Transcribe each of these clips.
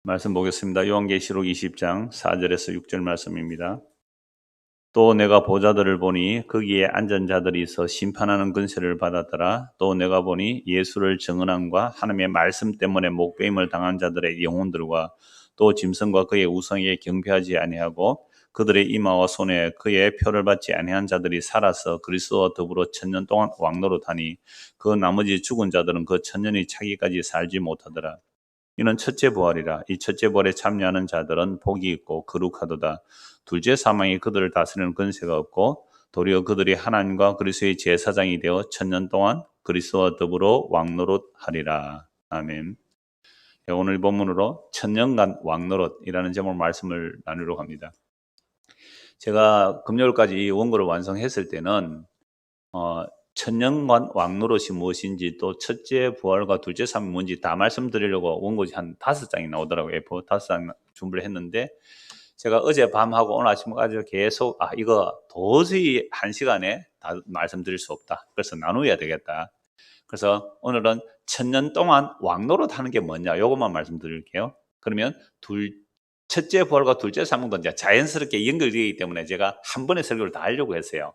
말씀 보겠습니다. 요한계시록 20장 4절에서 6절 말씀입니다. 또 내가 보좌들을 보니 거기에 앉은 자들이 있어 심판하는 권세를 받았더라. 또 내가 보니 예수를 증언함과 하나님의 말씀 때문에 목배임을 당한 자들의 영혼들과 또 짐승과 그의 우상에 경배하지 아니하고 그들의 이마와 손에 그의 표를 받지 아니한 자들이 살아서 그리스도와 더불어 천년 동안 왕노릇하니 그 나머지 죽은 자들은 그 천년이 차기까지 살지 못하더라. 이는 첫째 부활이라. 이 첫째 부활에 참여하는 자들은 복이 있고 거룩하도다. 둘째 사망이 그들을 다스리는 권세가 없고 도리어 그들이 하나님과 그리스도의 제사장이 되어 천년 동안 그리스도와 더불어 왕노릇하리라. 아멘. 오늘 본문으로 천년간 왕노릇이라는 제목 말씀을 나누려고 합니다. 제가 금요일까지 이 원고를 완성했을 때는 천년간 왕노릇이 무엇인지 또 첫째 부활과 둘째 삶이 뭔지 다 말씀드리려고 원고지 한 5장이 나오더라고요. A4 5장 준비를 했는데 제가 어제 밤하고 오늘 아침까지 계속 이거 도저히 1시간에 다 말씀드릴 수 없다. 그래서 나누어야 되겠다. 그래서 오늘은 천년 동안 왕노릇 하는 게 뭐냐 이것만 말씀드릴게요. 그러면 첫째 부활과 둘째 삶은 이제 자연스럽게 연결되기 때문에 제가 한 번에 설교를 다 하려고 했어요.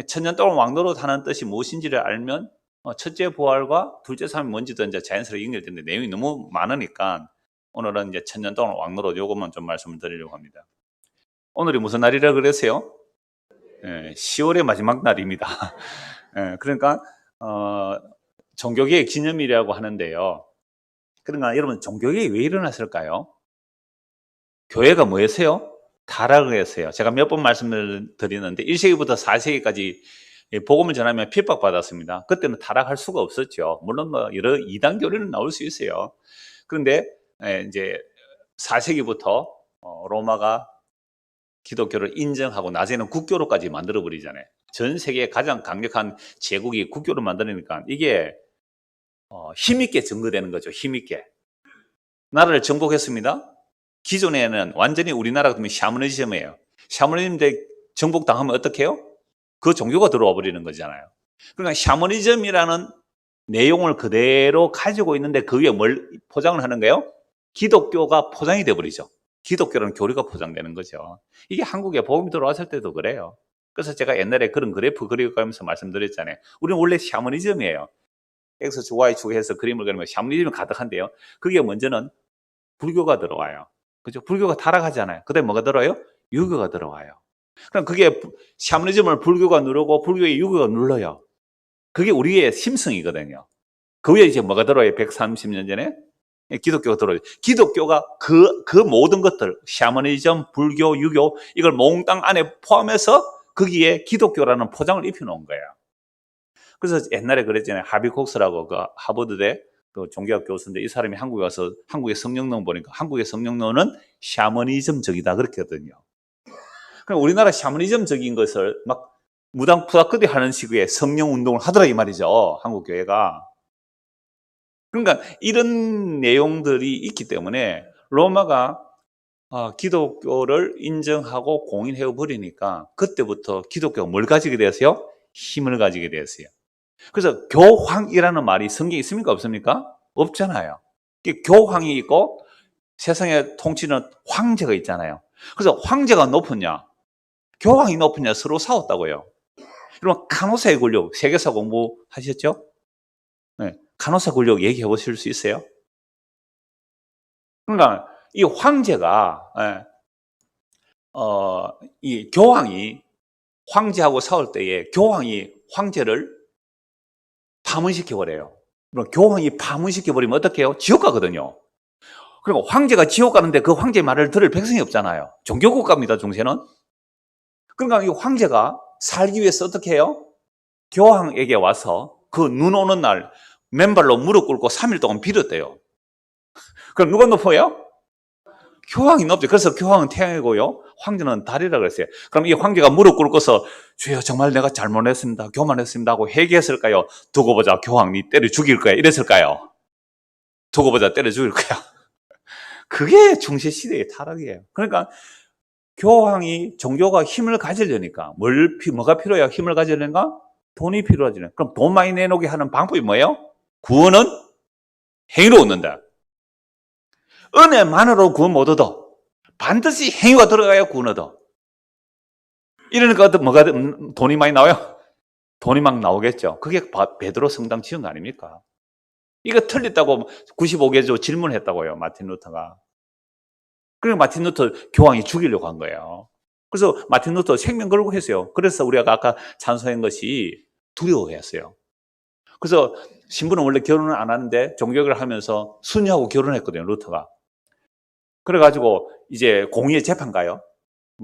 천년 동안 왕노릇 하는 뜻이 무엇인지를 알면 첫째 부활과 둘째 삶이 뭔지도 이제 자연스럽게 연결되는데 내용이 너무 많으니까 오늘은 이제 천년 동안 왕노릇 요것만 좀 말씀을 드리려고 합니다. 오늘이 무슨 날이라 그랬어요? 10월의 마지막 날입니다. 그러니까 종교개혁 기념일이라고 하는데요. 그러니까 여러분 종교개혁이 왜 일어났을까요? 교회가 뭐였어요? 타락을 했어요. 제가 몇 번 말씀을 드리는데 1세기부터 4세기까지 복음을 전하면 핍박받았습니다. 그때는 타락할 수가 없었죠. 물론 여러 이단 교리는 나올 수 있어요. 그런데 이제 4세기부터 로마가 기독교를 인정하고 낮에는 국교로까지 만들어 버리잖아요. 전 세계에 가장 강력한 제국이 국교를 만드니까 이게 힘있게 증거되는 거죠. 힘있게. 나라를 정복했습니다. 기존에는 완전히 우리나라 같으면 샤머니즘이에요. 샤머니즘인데 정복당하면 어떻게 해요? 그 종교가 들어와 버리는 거잖아요. 그러니까 샤머니즘이라는 내용을 그대로 가지고 있는데 그 위에 뭘 포장을 하는 거예요? 기독교가 포장이 돼버리죠. 기독교라는 교리가 포장되는 거죠. 이게 한국에 복음이 들어왔을 때도 그래요. 그래서 제가 옛날에 그런 그래프 그려가면서 말씀드렸잖아요. 우리는 원래 샤머니즘이에요. X, Y 축해서 그림을 그리면 샤머니즘이 가득한데요. 그게 먼저는 불교가 들어와요. 그죠? 불교가 타락하잖아요. 그 다음에 뭐가 들어와요? 유교가 들어와요. 그럼 그게 샤머니즘을 불교가 누르고 불교의 유교가 눌러요. 그게 우리의 심성이거든요. 그 위에 이제 뭐가 들어와요? 130년 전에? 기독교가 들어와요. 기독교가 그 모든 것들, 샤머니즘, 불교, 유교, 이걸 몽땅 안에 포함해서 거기에 기독교라는 포장을 입혀놓은 거예요. 그래서 옛날에 그랬잖아요. 하비 콕스라고 그 하버드대 그 종교학 교수인데 이 사람이 한국에 와서 한국의 성령론 보니까 한국의 성령론은 샤머니즘적이다 그랬거든요. 그럼 우리나라 샤머니즘적인 것을 막 무당푸다크디 하는 식의 성령 운동을 하더라 이 말이죠. 한국 교회가. 그러니까 이런 내용들이 있기 때문에 로마가 기독교를 인정하고 공인해 버리니까 그때부터 기독교가 뭘 가지게 되었어요? 힘을 가지게 되었어요. 그래서 교황이라는 말이 성경에 있습니까? 없습니까? 없잖아요. 교황이 있고 세상에 통치는 황제가 있잖아요. 그래서 황제가 높으냐 교황이 높으냐 서로 싸웠다고요. 여러분 간호사의 권력 세계사 공부하셨죠? 네, 간호사 권력 얘기해 보실 수 있어요? 그러니까 이 황제가 이 교황이 황제하고 싸울 때에 교황이 황제를 파문시켜버려요. 교황이 파문시켜버리면 어떻게 해요? 지옥 가거든요. 그리고 황제가 지옥 가는데 그 황제의 말을 들을 백성이 없잖아요. 종교국가입니다, 중세는. 그러니까 이 황제가 살기 위해서 어떻게 해요? 교황에게 와서 그 눈 오는 날 맨발로 무릎 꿇고 3일 동안 빌었대요. 그럼 누가 높아요? 교황이 높죠. 그래서 교황은 태양이고요. 황제는 달이라고 그랬어요. 그럼 이 황제가 무릎 꿇고서 주여 정말 내가 잘못했습니다. 교만했습니다 하고 회개했을까요? 두고 보자 교황이 때려 죽일 거야 이랬을까요? 두고 보자 때려 죽일 거야. 그게 중세 시대의 타락이에요. 그러니까 교황이 종교가 힘을 가지려니까 뭐가 필요해요? 힘을 가지려니까 돈이 필요하지. 그럼 돈 많이 내놓게 하는 방법이 뭐예요? 구원은 행위로 얻는다. 은혜만으로 구원 못 얻어. 반드시 행위가 들어가야 구원 얻어. 이러니까 뭐가 돈이 많이 나와요? 돈이 막 나오겠죠. 그게 베드로 성당 지은 거 아닙니까? 이거 틀렸다고 95개조 질문했다고요, 마틴 루터가. 그러니까 마틴 루터 교황이 죽이려고 한 거예요. 그래서 마틴 루터 생명 걸고 했어요. 그래서 우리가 아까 찬송한 것이 두려워했어요. 그래서 신부는 원래 결혼을 안 하는데 종교를 하면서 순위하고 결혼했거든요, 루터가. 그래가지고 이제 공의의 재판 가요.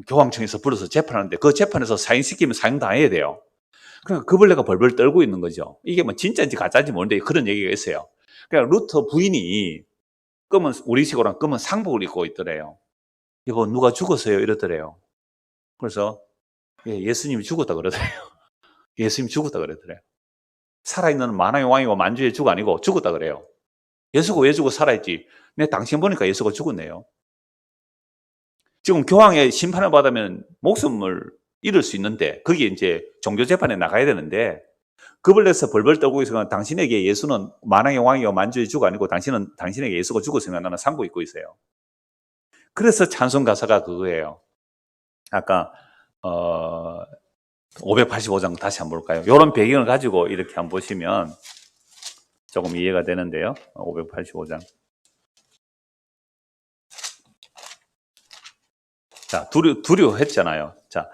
교황청에서 불러서 재판하는데 그 재판에서 사형시키면 사형당해야 돼요. 그러니까 그 벌레가 벌벌 떨고 있는 거죠. 이게 뭐 진짜인지 가짜인지 모르는데 그런 얘기가 있어요. 그러니까 루터 부인이 검은, 우리식으로는 검은 상복을 입고 있더래요. 이거 누가 죽었어요? 이러더래요. 그래서 예수님이 죽었다 그러더래요. 예수님이 죽었다 그러더래요. 살아있는 만왕의 왕이고 만주의 주가 아니고 죽었다 그래요. 예수가 왜 죽고 살아있지? 내 당신 보니까 예수가 죽었네요. 지금 교황의 심판을 받으면 목숨을 잃을 수 있는데 거기에 이제 종교재판에 나가야 되는데 그 벌레에서 벌벌 떨고 있으면 당신에게 예수는 만왕의 왕이고 만주의 주가 아니고 당신에게 예수가 죽었으면 나는 상고 입고 있어요. 그래서 찬송 가사가 그거예요. 아까 585장 다시 한번 볼까요? 이런 배경을 가지고 이렇게 한번 보시면 조금 이해가 되는데요. 585장. 자, 두려워했잖아요. 자,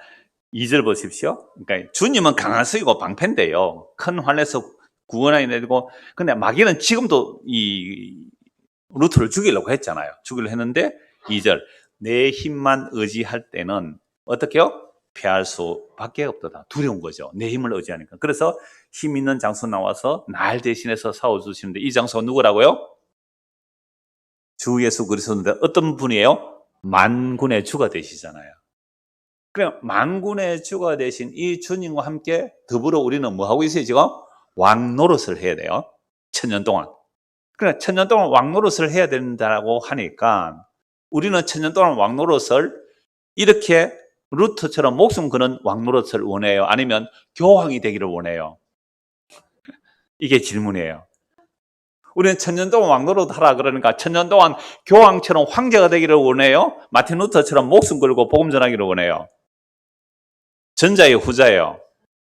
2절 보십시오. 그러니까 주님은 강한 쓰이고 방패인데요. 큰 환에서 구원하게 되고, 근데 마귀는 지금도 이 루트를 죽이려고 했잖아요. 죽이려고 했는데 2절 내 힘만 의지할 때는 어떻게요? 피할 수밖에 없다. 두려운 거죠. 내 힘을 의지하니까. 그래서 힘 있는 장소 나와서 날 대신해서 싸워주시는데 이 장소가 누구라고요? 주 예수 그리스도인데 어떤 분이에요? 만군의 주가 되시잖아요. 그럼 만군의 주가 되신 이 주님과 함께 더불어 우리는 뭐 하고 있어요 지금? 왕 노릇을 해야 돼요. 1000년 동안. 그러니까 1000년 동안 왕 노릇을 해야 된다고 하니까 우리는 1000년 동안 왕 노릇을 이렇게 루터처럼 목숨 거는 왕 노릇을 원해요? 아니면 교황이 되기를 원해요? 이게 질문이에요. 우리는 1000년 동안 왕 노릇 하라 그러니까 1000년 동안 교황처럼 황제가 되기를 원해요? 마틴 루터처럼 목숨 걸고 복음 전하기를 원해요? 전자예요, 후자예요?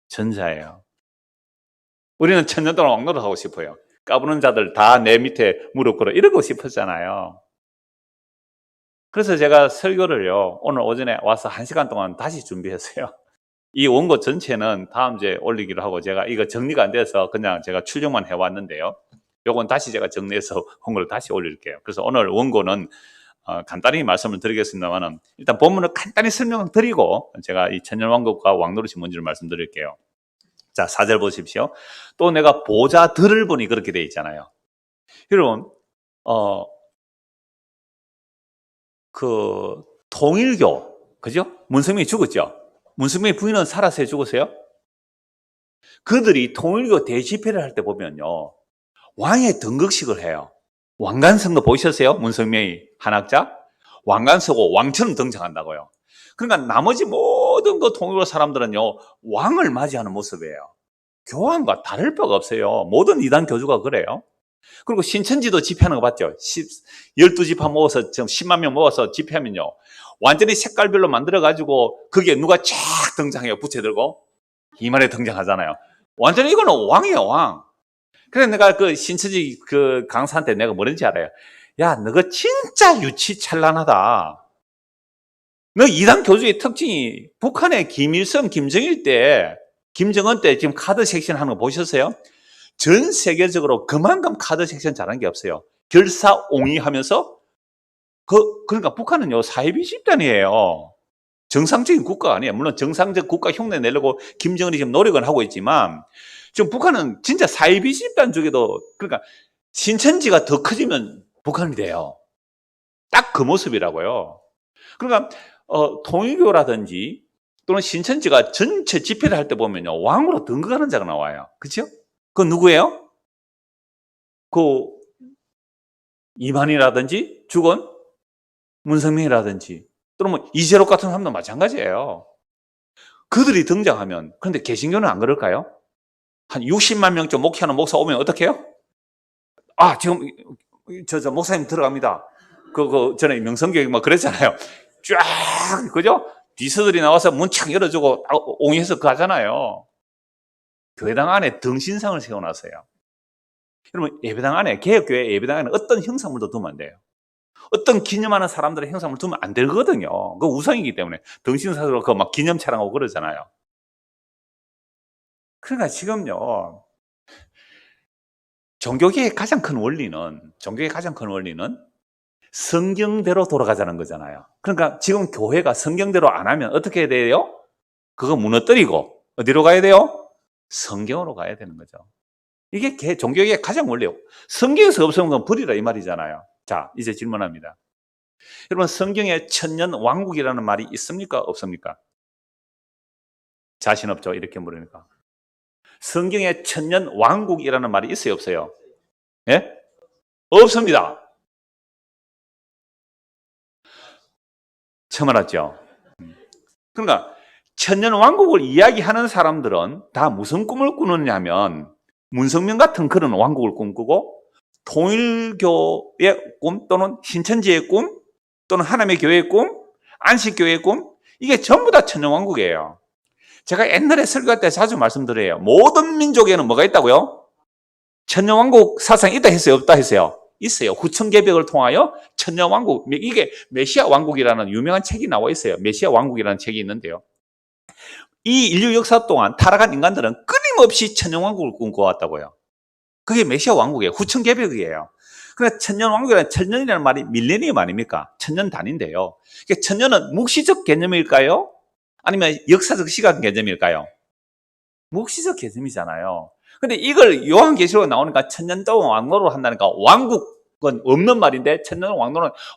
전자예요. 우리는 1000년 동안 왕 노릇 하고 싶어요. 까부는 자들 다 내 밑에 무릎 꿇어 이러고 싶었잖아요. 그래서 제가 설교를요 오늘 오전에 와서 1시간 동안 다시 준비했어요. 이 원고 전체는 다음 주에 올리기로 하고 제가 이거 정리가 안 돼서 그냥 제가 출력만 해왔는데요. 요건 다시 제가 정리해서 원고를 다시 올릴게요. 그래서 오늘 원고는 간단히 말씀을 드리겠습니다만 일단 본문을 간단히 설명드리고 제가 이 천년왕국과 왕노릇이 뭔지를 말씀드릴게요. 자, 4절 보십시오. 또 내가 보좌들을 보니 그렇게 돼 있잖아요. 여러분 그 통일교 그죠? 문성민이 죽었죠. 문성민의 부인은 살아서요, 죽었어요? 그들이 통일교 대집회를 할 때 보면요 왕의 등극식을 해요. 왕관서도 보셨어요? 문성명이 한학자? 왕관서고 왕처럼 등장한다고요. 그러니까 나머지 모든 그 통일교 사람들은요 왕을 맞이하는 모습이에요. 교황과 다를 바가 없어요. 모든 이단 교주가 그래요. 그리고 신천지도 집회하는 거 봤죠? 12지파 모아서 지금 10만 명 모아서 집회하면요 완전히 색깔별로 만들어가지고 그게 누가 쫙 등장해요. 부채 들고 이만에 등장하잖아요. 완전히 이거는 왕이에요, 왕. 그래서 내가 그 신천지 그 강사한테 내가 뭐랬는지 알아요? 야, 너가 진짜 유치찬란하다. 너 이단 교주의 특징이 북한의 김일성, 김정은 때 지금 카드 섹션 하는 거 보셨어요? 전 세계적으로 그만큼 카드 섹션 잘한 게 없어요. 결사옹위하면서 그러니까 북한은요 사이비 집단이에요. 정상적인 국가가 아니에요. 물론 정상적 국가 흉내 내려고 김정은이 지금 노력은 하고 있지만 지금 북한은 진짜 사이비 집단 쪽에도 그러니까 신천지가 더 커지면 북한이 돼요. 딱 그 모습이라고요. 그러니까 통일교라든지 또는 신천지가 전체 집회를 할 때 보면요 왕으로 등극하는 자가 나와요. 그렇죠? 그 누구예요? 그 이만희라든지 죽은 문성민이라든지 또는 뭐 이재록 같은 사람도 마찬가지예요. 그들이 등장하면 그런데 개신교는 안 그럴까요? 한 60만 명쯤 목회하는 목사 오면 어떻게 해요? 아 지금 저 목사님 들어갑니다. 전에 명성교육 뭐 그랬잖아요. 쫙, 그죠? 디서들이 나와서 문 착 열어주고 옹이해서 가잖아요. 교회당 안에 등신상을 세워놨어요. 여러분, 예배당 안에, 개혁교회 예배당 안에 어떤 형상물도 두면 안 돼요. 어떤 기념하는 사람들의 형상물 두면 안 되거든요. 그 우상이기 때문에. 등신상으로 그 막 기념 촬영하고 그러잖아요. 그러니까 지금요, 종교계의 가장 큰 원리는 성경대로 돌아가자는 거잖아요. 그러니까 지금 교회가 성경대로 안 하면 어떻게 해야 돼요? 그거 무너뜨리고 어디로 가야 돼요? 성경으로 가야 되는 거죠. 이게 종교계의 가장 원리예요. 성경에서 없으면 그건 버리라 이 말이잖아요. 자, 이제 질문합니다. 여러분, 성경에 천년 왕국이라는 말이 있습니까? 없습니까? 자신 없죠? 이렇게 물으니까. 성경에 천년 왕국이라는 말이 있어요? 없어요? 예? 없습니다. 처음 알았죠? 그러니까 천년 왕국을 이야기하는 사람들은 다 무슨 꿈을 꾸느냐면 문성명 같은 그런 왕국을 꿈꾸고 통일교의 꿈 또는 신천지의 꿈 또는 하나님의 교회의 꿈, 안식교회의 꿈, 이게 전부 다 천년 왕국이에요. 제가 옛날에 설교할 때 자주 말씀드려요. 모든 민족에는 뭐가 있다고요? 천년 왕국 사상이 있다 했어요? 없다 했어요? 있어요. 후천개벽을 통하여 천년 왕국, 이게 메시아 왕국이라는 유명한 책이 나와 있어요. 메시아 왕국이라는 책이 있는데요. 이 인류 역사 동안 타락한 인간들은 끊임없이 천년 왕국을 꿈꿔왔다고요. 그게 메시아 왕국이에요. 후천개벽이에요. 그러니까 천년왕국이라는 천년이라는 말이 밀레니엄 아닙니까? 천년 단위인데요. 그러니까 천년은 묵시적 개념일까요? 아니면 역사적 시각 개념일까요? 묵시적 개념이잖아요. 근데 이걸 요한계시록에 나오니까 천년 동안 왕노를 한다니까 왕국은 없는 말인데 천년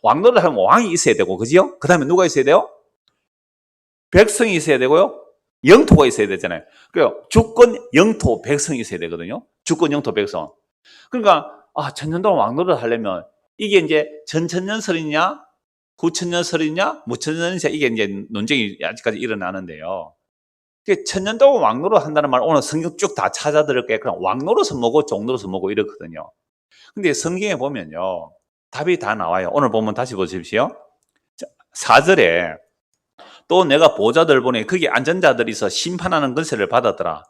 왕노를 하면 왕이 있어야 되고, 그죠? 그 다음에 누가 있어야 돼요? 백성이 있어야 되고요. 영토가 있어야 되잖아요. 그래요. 주권, 영토, 백성이 있어야 되거든요. 주권, 영토, 백성. 그러니까 천년 동안 왕노를 하려면 이게 이제 전천년설이냐, 후천년설이냐, 무천년설이냐, 이게 이제 논쟁이 아직까지 일어나는데요. 천년 동안 왕노를 한다는 말 오늘 성경 쭉 다 찾아들을게요. 그럼 왕노릇은 뭐고 종노릇은 뭐고 이렇거든요. 근데 성경에 보면요, 답이 다 나와요. 오늘 보면 다시 보십시오. 4절에 또 내가 보좌들 보니 거기 앉은 자들이 있어 심판하는 권세를 받았더라.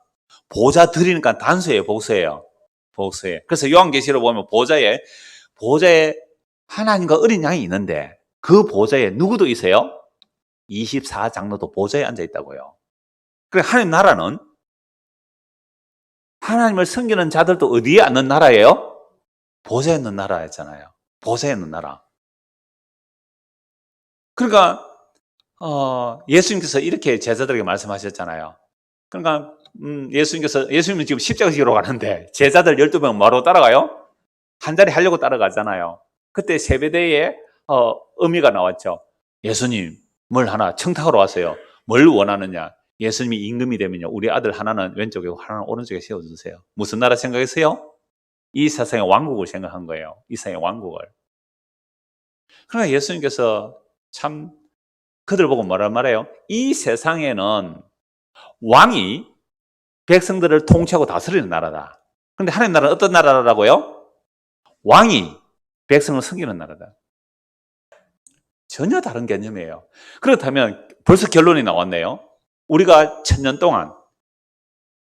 보좌 들이니까 단수예요, 복수예요? 복수예요. 그래서 요한계시록 보면 보좌에 하나님과 어린 양이 있는데 그 보좌에 누구도 있어요? 24장로도 보좌에 앉아 있다고요. 그러니까 하나님 나라는 하나님을 섬기는 자들도 어디에 앉는 나라예요? 보좌에 있는 나라였잖아요. 보좌에 있는 나라. 그러니까 예수님께서 이렇게 제자들에게 말씀하셨잖아요. 그러니까 예수님은 지금 십자가 지러 가는데 제자들 12명 뭐로 따라가요? 한 자리 하려고 따라가잖아요. 그때 세배대에 의미가 나왔죠. 예수님 뭘 하나 청탁하러 왔어요. 뭘 원하느냐? 예수님이 임금이 되면요, 우리 아들 하나는 왼쪽에 하나는 오른쪽에 세워주세요. 무슨 나라 생각했어요? 이 세상의 왕국을 생각한 거예요. 이 세상의 왕국을. 그러니까 예수님께서 참 그들 보고 뭐라 말해요? 이 세상에는 왕이 백성들을 통치하고 다스리는 나라다. 그런데 하나님 나라는 어떤 나라라고요? 왕이 백성을 섬기는 나라다. 전혀 다른 개념이에요. 그렇다면 벌써 결론이 나왔네요. 우리가 천년 동안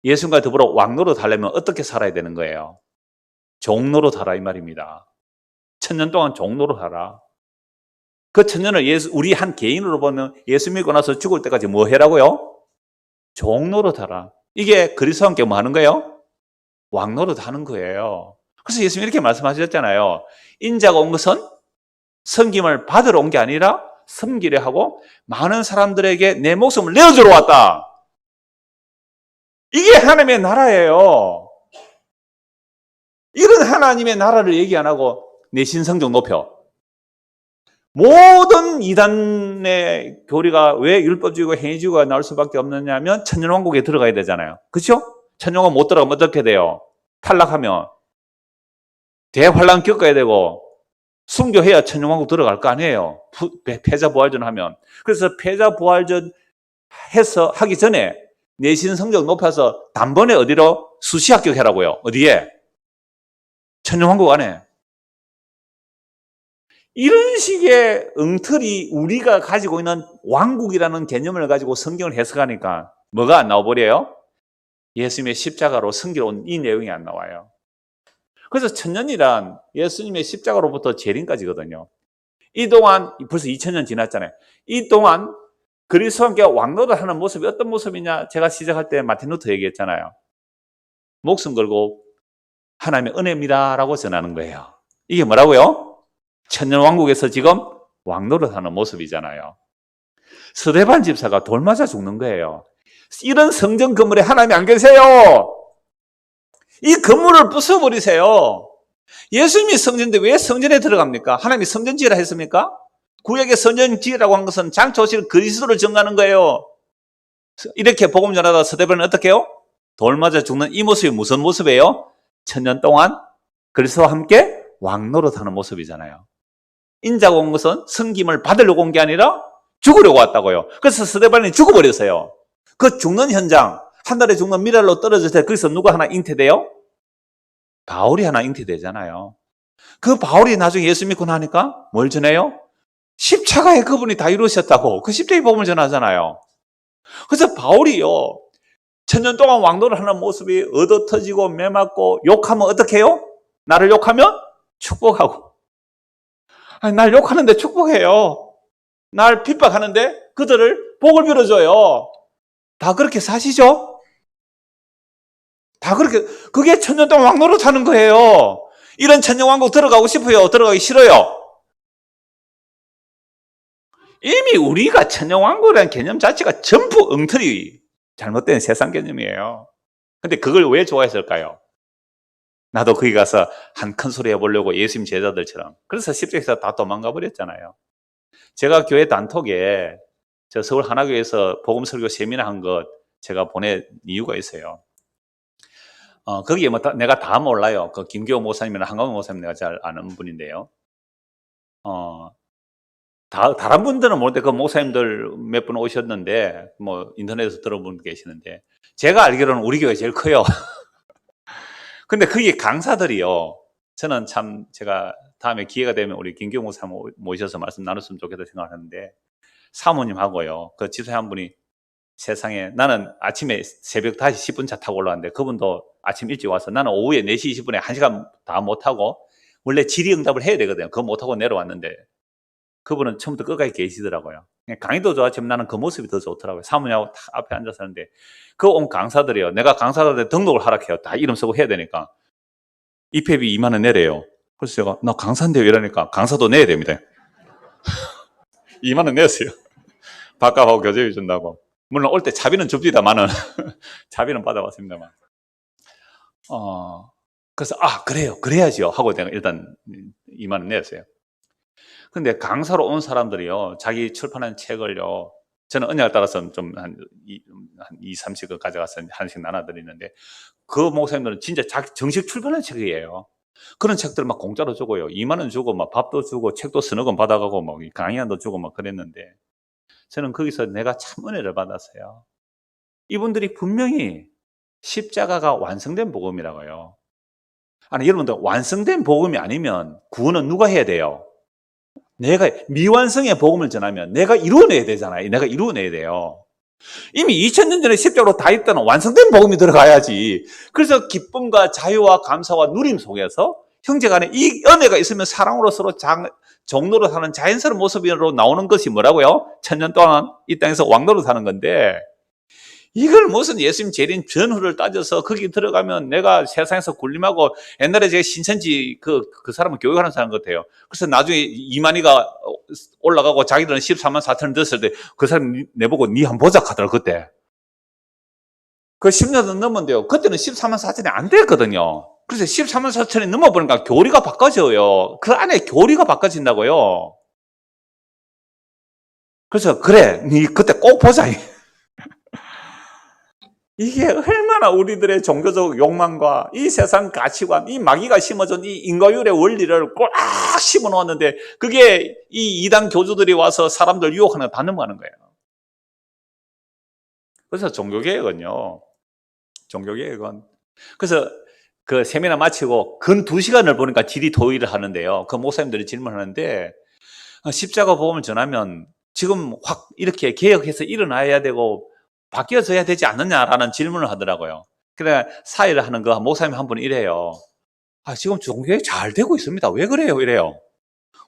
예수님과 더불어 왕노릇 하려면 어떻게 살아야 되는 거예요? 종노릇 하라 이 말입니다. 천년 동안 종노릇 하라. 그 천년을 우리 한 개인으로 보면 예수 믿고 나서 죽을 때까지 뭐 해라고요? 종노릇 하라. 이게 그리스도와 함께 뭐 하는 거예요? 왕노릇 하는 거예요. 그래서 예수님이 이렇게 말씀하셨잖아요. 인자가 온 것은 섬김을 받으러 온 게 아니라 섬기려 하고 많은 사람들에게 내 목숨을 내어주러 왔다. 이게 하나님의 나라예요. 이런 하나님의 나라를 얘기 안 하고 내 신성적 높여. 모든 이단의 교리가 왜 율법주의고 행위주의가 나올 수밖에 없느냐면 천년왕국에 들어가야 되잖아요. 그렇죠? 천년왕국 못 들어가면 어떻게 돼요? 탈락하면 대환란 겪어야 되고 순교해야 천년왕국 들어갈 거 아니에요. 패자부활전 하면. 그래서 패자부활전 해서 하기 전에 내신 성적 높아서 단번에 어디로? 수시 합격해라고요. 어디에? 천년왕국 안에. 이런 식의 엉터리 우리가 가지고 있는 왕국이라는 개념을 가지고 성경을 해석하니까 뭐가 안 나와버려요? 예수님의 십자가로 승리온 이 내용이 안 나와요. 그래서 천년이란 예수님의 십자가로부터 재림까지거든요. 이 동안 벌써 2000년 지났잖아요. 이 동안 그리스도와 함께 왕노를 하는 모습이 어떤 모습이냐? 제가 시작할 때 마틴 루터 얘기했잖아요. 목숨 걸고 하나님의 은혜입니다 라고 전하는 거예요. 이게 뭐라고요? 천년왕국에서 지금 왕노를 하는 모습이잖아요. 스데반 집사가 돌 맞아 죽는 거예요. 이런 성전 건물에 하나님이 안 계세요. 이 건물을 부숴버리세요. 예수님이 성전인데 왜 성전에 들어갑니까? 하나님이 성전 지으라 했습니까? 구약의 성전 지으라고 한 것은 장차 오실 그리스도를 증거하는 거예요. 이렇게 복음 전하다가 스데반은 어떻게 해요? 돌 맞아 죽는 이 모습이 무슨 모습이에요? 천년 동안 그리스도와 함께 왕노릇하는 모습이잖아요. 인자가 온 것은 섬김을 받으려고 온 게 아니라 죽으려고 왔다고요. 그래서 스데반이 죽어버렸어요. 그 죽는 현장, 한 달에 죽는 미랄로 떨어질 때 거기서 누가 하나 잉태돼요? 바울이 하나 잉태되잖아요. 그 바울이 나중에 예수 믿고 나니까 뭘 전해요? 십자가에 그분이 다 이루셨다고 그 십자가의 복음을 전하잖아요. 그래서 바울이요, 천년 동안 왕노를 하는 모습이 얻어터지고 매맞고 욕하면 어떻게 해요? 나를 욕하면 축복하고. 아니, 날 욕하는데 축복해요. 날 핍박하는데 그들을 복을 빌어줘요. 다 그렇게 사시죠? 다 그렇게, 그게 천년 동안 왕노릇 하는 거예요. 이런 천년왕국 들어가고 싶어요? 들어가기 싫어요? 이미 우리가 천년왕국이라는 개념 자체가 전부 엉터리, 잘못된 세상 개념이에요. 근데 그걸 왜 좋아했을까요? 나도 거기 가서 한 큰 소리 해보려고 예수님 제자들처럼. 그래서 십자가에서 다 도망가 버렸잖아요. 제가 교회 단톡에 저 서울 하나교회에서 복음 설교 세미나 한 것 제가 보낸 이유가 있어요. 거기에 뭐 내가 다 몰라요. 그 김교호 목사님이나 한강호 목사님 내가 잘 아는 분인데요. 다른 분들은 모르는데 그 목사님들 몇 분 오셨는데 뭐 인터넷에서 들어본 분 계시는데 제가 알기로는 우리 교회 제일 커요. 근데 거기 강사들이요. 저는 참 제가 다음에 기회가 되면 우리 김교호 목사님 모셔서 말씀 나눴으면 좋겠다 생각하는데 사모님하고요. 그 집사님 한 분이 세상에 나는 아침에 새벽 5시 10분 차 타고 올라왔는데 그분도 아침 일찍 와서 나는 오후에 4시 20분에 1시간 다 못하고 원래 질의응답을 해야 되거든요. 그거 못하고 내려왔는데 그분은 처음부터 끝까지 계시더라고요. 강의도 좋았지만 나는 그 모습이 더 좋더라고요. 사모님하고 딱 앞에 앉아서 하는데 그 온 강사들이요. 내가 강사들한테 등록을 하라해요. 다 이름 쓰고 해야 되니까. 입회비 2만 원 내래요. 그래서 제가 나 강사인데요 이러니까 강사도 내야 됩니다. 2만 원 내었어요. 밥값하고 교재비 준다고. 물론 올 때 차비는 줍디다만은 차비는 받아봤습니다만. 그래서 그래요. 그래야지요 하고 내가 일단 2만 원 내었어요. 근데 강사로 온 사람들이요, 자기 출판한 책을요, 저는 은혜를 따라서 좀 한 2, 30을 가져가서 하나씩 나눠드리는데, 그 목사님들은 진짜 자기 정식 출판한 책이에요. 그런 책들을 막 공짜로 주고요. 2만 원 주고, 막 밥도 주고, 책도 서너 권 받아가고, 막 강의안도 주고, 막 그랬는데, 저는 거기서 내가 참 은혜를 받았어요. 이분들이 분명히 십자가가 완성된 복음이라고요. 아니, 여러분들, 완성된 복음이 아니면 구원은 누가 해야 돼요? 내가 미완성의 복음을 전하면 내가 이루어내야 되잖아요. 내가 이루어내야 돼요. 이미 2000년 전에 십자가로 다 있다는 완성된 복음이 들어가야지. 그래서 기쁨과 자유와 감사와 누림 속에서 형제간에 이 은혜가 있으면 사랑으로 서로 종로로 사는 자연스러운 모습으로 나오는 것이 뭐라고요? 1000년 동안 이 땅에서 왕노로 사는 건데 이걸 무슨 예수님 재림 전후를 따져서 거기 들어가면 내가 세상에서 군림하고 옛날에 제가 신천지 그 사람은 교육하는 사람 같아요. 그래서 나중에 이만희가 올라가고 자기들은 14만 4천을 들었을 때 그 사람이 내보고 니 한번 보자 하더라 그때. 그 10년은 넘었는데요. 그때는 14만 4천이 안 됐거든요. 그래서 14만 4천이 넘어보니까 교리가 바꿔져요. 그 안에 교리가 바꿔진다고요. 그래서 그래 니 그때 꼭 보자. 이게 얼마나 우리들의 종교적 욕망과 이 세상 가치관, 이 마귀가 심어준 이 인과율의 원리를 꽉 심어 놓았는데 그게 이 이단 교주들이 와서 사람들 유혹하는 거 다 넘어가는 거예요. 그래서 종교개혁은 그래서 그 세미나 마치고 근 2시간을 보니까 질의 토의를 하는데요. 그 목사님들이 질문하는데 십자가 복음을 전하면 지금 확 이렇게 개혁해서 일어나야 되고 바뀌어져야 되지 않느냐라는 질문을 하더라고요. 그래 사회를 하는 그 목사님 한 분이 이래요. 지금 종교에 잘 되고 있습니다. 왜 그래요? 이래요.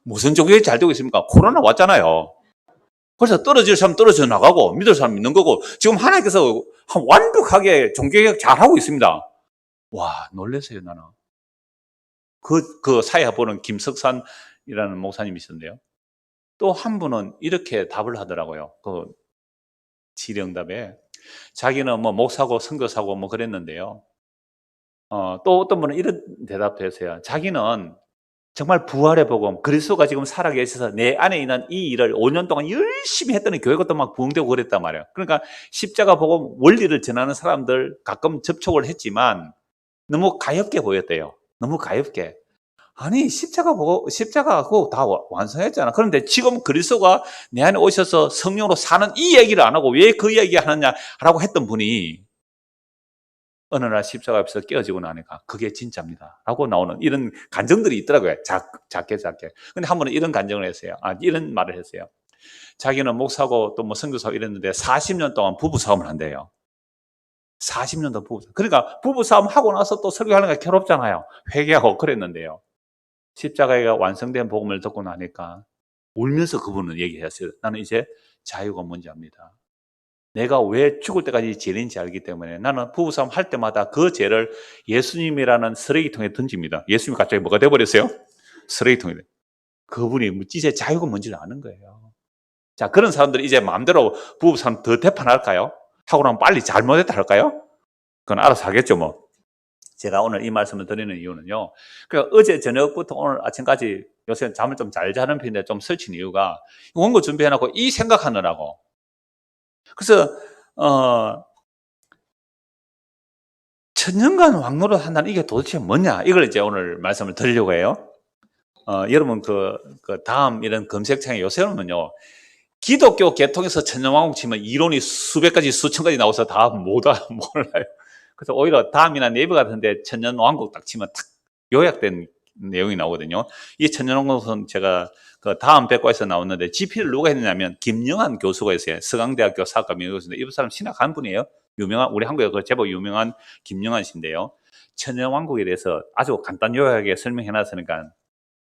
무슨 종교에 잘 되고 있습니까? 코로나 왔잖아요. 그래서 떨어질 사람 떨어져 나가고 믿을 사람 믿는 거고 지금 하나님께서 완벽하게 종교개혁 잘하고 있습니다. 와, 놀랐어요, 나는. 그 사회학 보는 김석산이라는 목사님이 있었는데요. 또 한 분은 이렇게 답을 하더라고요. 그 질의응답에. 자기는 뭐 목사고 선교사고 뭐 그랬는데요. 또 어떤 분은 이런 대답도 했어요. 자기는 정말 부활의 복음, 그리스도가 지금 살아계셔서 내 안에 있는 이 일을 5년 동안 열심히 했더니 교회가 또 막 부흥되고 그랬단 말이에요. 그러니까 십자가 복음 원리를 전하는 사람들 가끔 접촉을 했지만 너무 가엽게 보였대요. 너무 가엽게. 아니 십자가 그거 다 완성했잖아. 그런데 지금 그리스도가 내 안에 오셔서 성령으로 사는 이 얘기를 안 하고 왜 그 얘기 하느냐라고 했던 분이 어느 날 십자가 앞에서 깨어지고 나니까 그게 진짜입니다 라고 나오는 이런 간증들이 있더라고요. 작게. 근데 한 번은 이런 간증을 했어요. 이런 말을 했어요. 자기는 목사고 또 뭐 선교사고 이랬는데 40년 동안 부부싸움을 한대요. 40년 동안 부부싸움. 그러니까 부부싸움 하고 나서 또 설교하는 게 괴롭잖아요. 회개하고 그랬는데요. 십자가가 완성된 복음을 듣고 나니까 울면서 그분은 얘기했어요. 나는 이제 자유가 뭔지 압니다. 내가 왜 죽을 때까지 죄인인지 알기 때문에 나는 부부싸움 할 때마다 그 죄를 예수님이라는 쓰레기통에 던집니다. 예수님이 갑자기 뭐가 돼버렸어요? 쓰레기통이 돼. 그분이 이제 자유가 뭔지를 아는 거예요. 자, 그런 사람들이 이제 마음대로 부부싸움 더 대판할까요? 하고 나면 빨리 잘못했다 할까요? 그건 알아서 하겠죠, 뭐. 제가 오늘 이 말씀을 드리는 이유는요. 어제 저녁부터 오늘 아침까지 요새 잠을 좀 잘 자는 편인데 좀 설친 이유가 원고 준비해놓고 이 생각하느라고. 그래서 천년간 왕노릇 한다는 이게 도대체 뭐냐? 이걸 이제 오늘 말씀을 드리려고 해요. 여러분 그 다음 이런 검색창에 요새는요. 기독교 계통에서 천년왕국 치면 이론이 수백 가지 수천 가지 나와서 다 몰라요. 그래서 오히려 다음이나 네이버 같은데 천년왕국 딱 치면 딱 요약된 내용이 나오거든요. 이 천년왕국은 제가 그 다음 백과에서 나왔는데 GP를 누가 했느냐면 김영한 교수가 있어요. 서강대학교 사학과 명예교수인데 이 사람 신학한 분이에요. 유명한 우리 한국에 제법 유명한 김영한 씨인데요. 천년왕국에 대해서 아주 간단 요약하게 설명해 놨으니까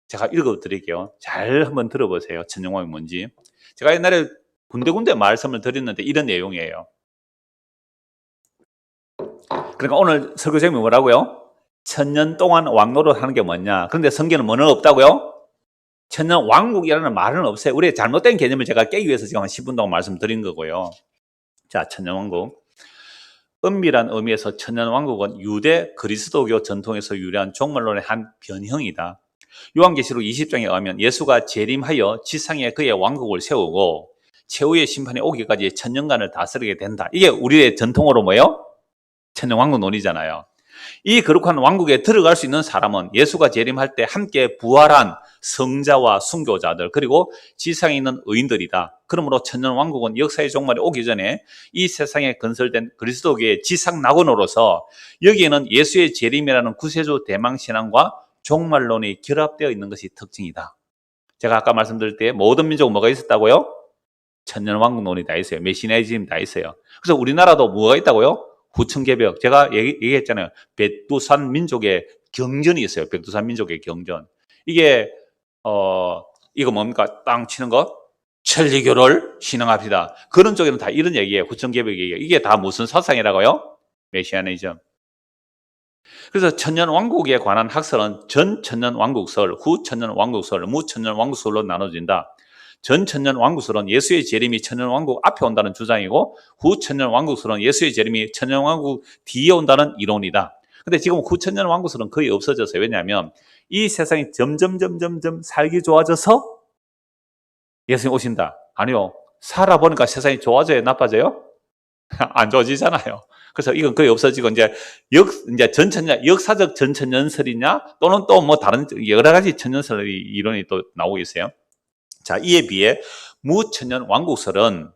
제가 읽어드릴게요. 잘 한번 들어보세요. 천년왕국이 뭔지. 제가 옛날에 군데군데 말씀을 드렸는데 이런 내용이에요. 그러니까 오늘 설교 제목이 뭐라고요? 천년 동안 왕노릇 하는 게 뭐냐? 그런데 성경에는 뭐는 없다고요? 천년 왕국이라는 말은 없어요. 우리의 잘못된 개념을 제가 깨기 위해서 지금 한 10분 동안 말씀드린 거고요. 자, 천년 왕국. 엄밀한 의미에서 천년 왕국은 유대 그리스도교 전통에서 유래한 종말론의 한 변형이다. 요한계시록 20장에 의하면 예수가 재림하여 지상에 그의 왕국을 세우고 최후의 심판이 오기까지 천년간을 다스리게 된다. 이게 우리의 전통으로 뭐예요? 천년왕국 논이잖아요. 이 거룩한 왕국에 들어갈 수 있는 사람은 예수가 재림할 때 함께 부활한 성자와 순교자들 그리고 지상에 있는 의인들이다. 그러므로 천년왕국은 역사의 종말이 오기 전에 이 세상에 건설된 그리스도교의 지상 낙원으로서 여기에는 예수의 재림이라는 구세주 대망신앙과 종말론이 결합되어 있는 것이 특징이다. 제가 아까 말씀드릴 때 모든 민족은 뭐가 있었다고요? 천년왕국론이 다 있어요. 메시나이즘 다 있어요. 그래서 우리나라도 뭐가 있다고요? 후천개벽. 제가 얘기했잖아요. 백두산 민족의 경전이 있어요. 백두산 민족의 경전. 이게 이거 뭡니까? 땅 치는 거? 천리교를 신앙합시다. 그런 쪽에는 다 이런 얘기예요. 후천개벽 얘기예요. 이게 다 무슨 사상이라고요? 메시아니즘. 그래서 천년왕국에 관한 학설은 전천년왕국설, 후천년왕국설, 무천년왕국설로 나눠진다. 전천년왕국설은 예수의 재림이 천년왕국 앞에 온다는 주장이고 후천년왕국설은 예수의 재림이 천년왕국 뒤에 온다는 이론이다. 근데 지금 후천년왕국설은 거의 없어졌어요. 왜냐하면 이 세상이 점점 살기 좋아져서 예수님 오신다. 아니요. 살아보니까 세상이 좋아져요? 나빠져요? 안 좋아지잖아요. 그래서 이건 거의 없어지고 이제 역사적 전천년설이냐 또는 또 뭐 다른 여러 가지 천년설 이론이 또 나오고 있어요. 자, 이에 비해 무천년 왕국설은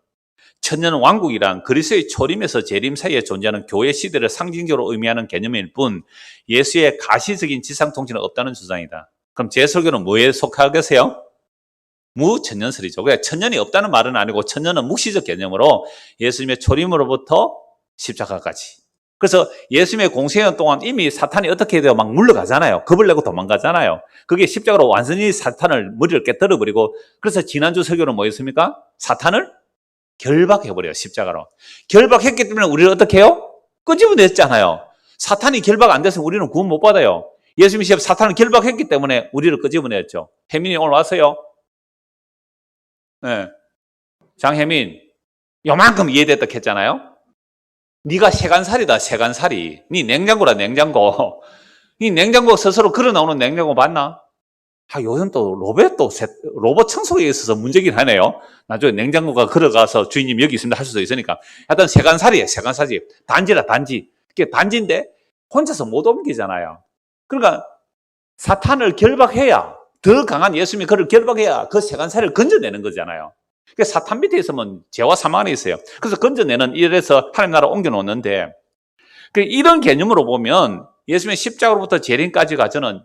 천년 왕국이란 그리스도의 초림에서 재림 사이에 존재하는 교회 시대를 상징적으로 의미하는 개념일 뿐 예수의 가시적인 지상 통치는 없다는 주장이다. 그럼 제 설교는 뭐에 속하겠어요? 무천년설이죠. 그러니까 천년이 없다는 말은 아니고 천년은 묵시적 개념으로 예수님의 초림으로부터 십자가까지. 그래서 예수님의 공생애 동안 이미 사탄이 어떻게 돼요? 막 물러가잖아요. 겁을 내고 도망가잖아요. 그게 십자가로 완전히 사탄을 머리를 깨뜨려버리고, 그래서 지난주 설교는 뭐였습니까? 사탄을 결박해버려요. 십자가로. 결박했기 때문에 우리를 어떻게 해요? 끄집어냈잖아요. 사탄이 결박 안 됐으면 우리는 구원 못 받아요. 예수님이 사탄을 결박했기 때문에 우리를 끄집어냈죠. 혜민이 오늘 왔어요? 네. 장혜민, 요만큼 이해됐다 했잖아요. 네가 세간살이다, 세간살이. 네 냉장고라, 냉장고. 이 냉장고 스스로 걸어 나오는 냉장고 봤나? 요즘 또 로봇 청소기에 있어서 문제긴 하네요. 나중에 냉장고가 걸어가서 주인님 여기 있습니다 할 수도 있으니까. 하여튼 세간살이에요, 세간살이. 단지라, 단지. 그게 단지인데 혼자서 못 옮기잖아요. 그러니까 사탄을 결박해야, 더 강한 예수님이 그를 결박해야 그 세간살이를 건져내는 거잖아요. 그러니까 사탄 밑에 있으면 죄와 사망이 있어요. 그래서 건져내는 일에서 하나님 나라 옮겨놓는데, 이런 개념으로 보면 예수님의 십자가로부터 재림까지가 저는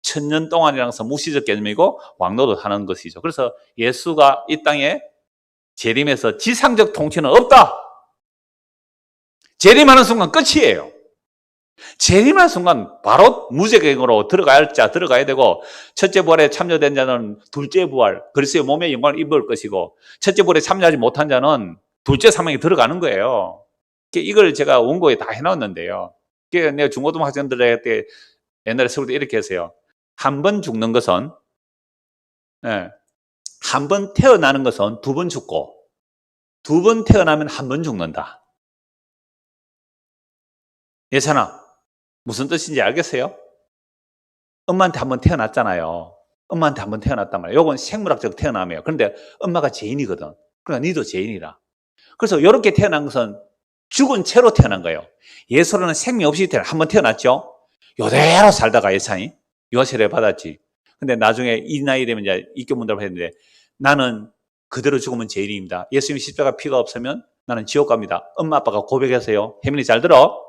천년 동안이라서 무시적 개념이고 왕노릇 하는 것이죠. 그래서 예수가 이 땅에 재림해서 지상적 통치는 없다. 재림하는 순간 끝이에요. 재림하는 순간 바로 무죄경으로 들어갈 자 들어가야 되고, 첫째 부활에 참여된 자는 둘째 부활, 그리스도의 몸의 영광을 입을 것이고, 첫째 부활에 참여하지 못한 자는 둘째 사망에 들어가는 거예요. 이걸 제가 원고에 다 해놨는데요. 내가 중고등 학생들한테 옛날에 설교 때 이렇게 했어요. 한 번 죽는 것은, 한 번 태어나는 것은 두 번 죽고, 두 번 태어나면 한 번 죽는다. 예찬아, 무슨 뜻인지 알겠어요? 엄마한테 한 번 태어났잖아요. 엄마한테 한 번 태어났단 말이에요. 이건 생물학적 태어남이에요. 그런데 엄마가 죄인이거든. 그러니까 니도 죄인이라. 그래서 이렇게 태어난 것은 죽은 채로 태어난 거예요. 예수로는 생명 없이 한 번 태어났죠. 요대로 살다가 예찬이 유아세례 받았지. 근데 나중에 이 나이 되면 이제 입교문답을 했는데, 나는 그대로 죽으면 죄인입니다. 예수님이 십자가 피가 없으면 나는 지옥 갑니다. 엄마 아빠가 고백했어요. 혜민이 잘 들어?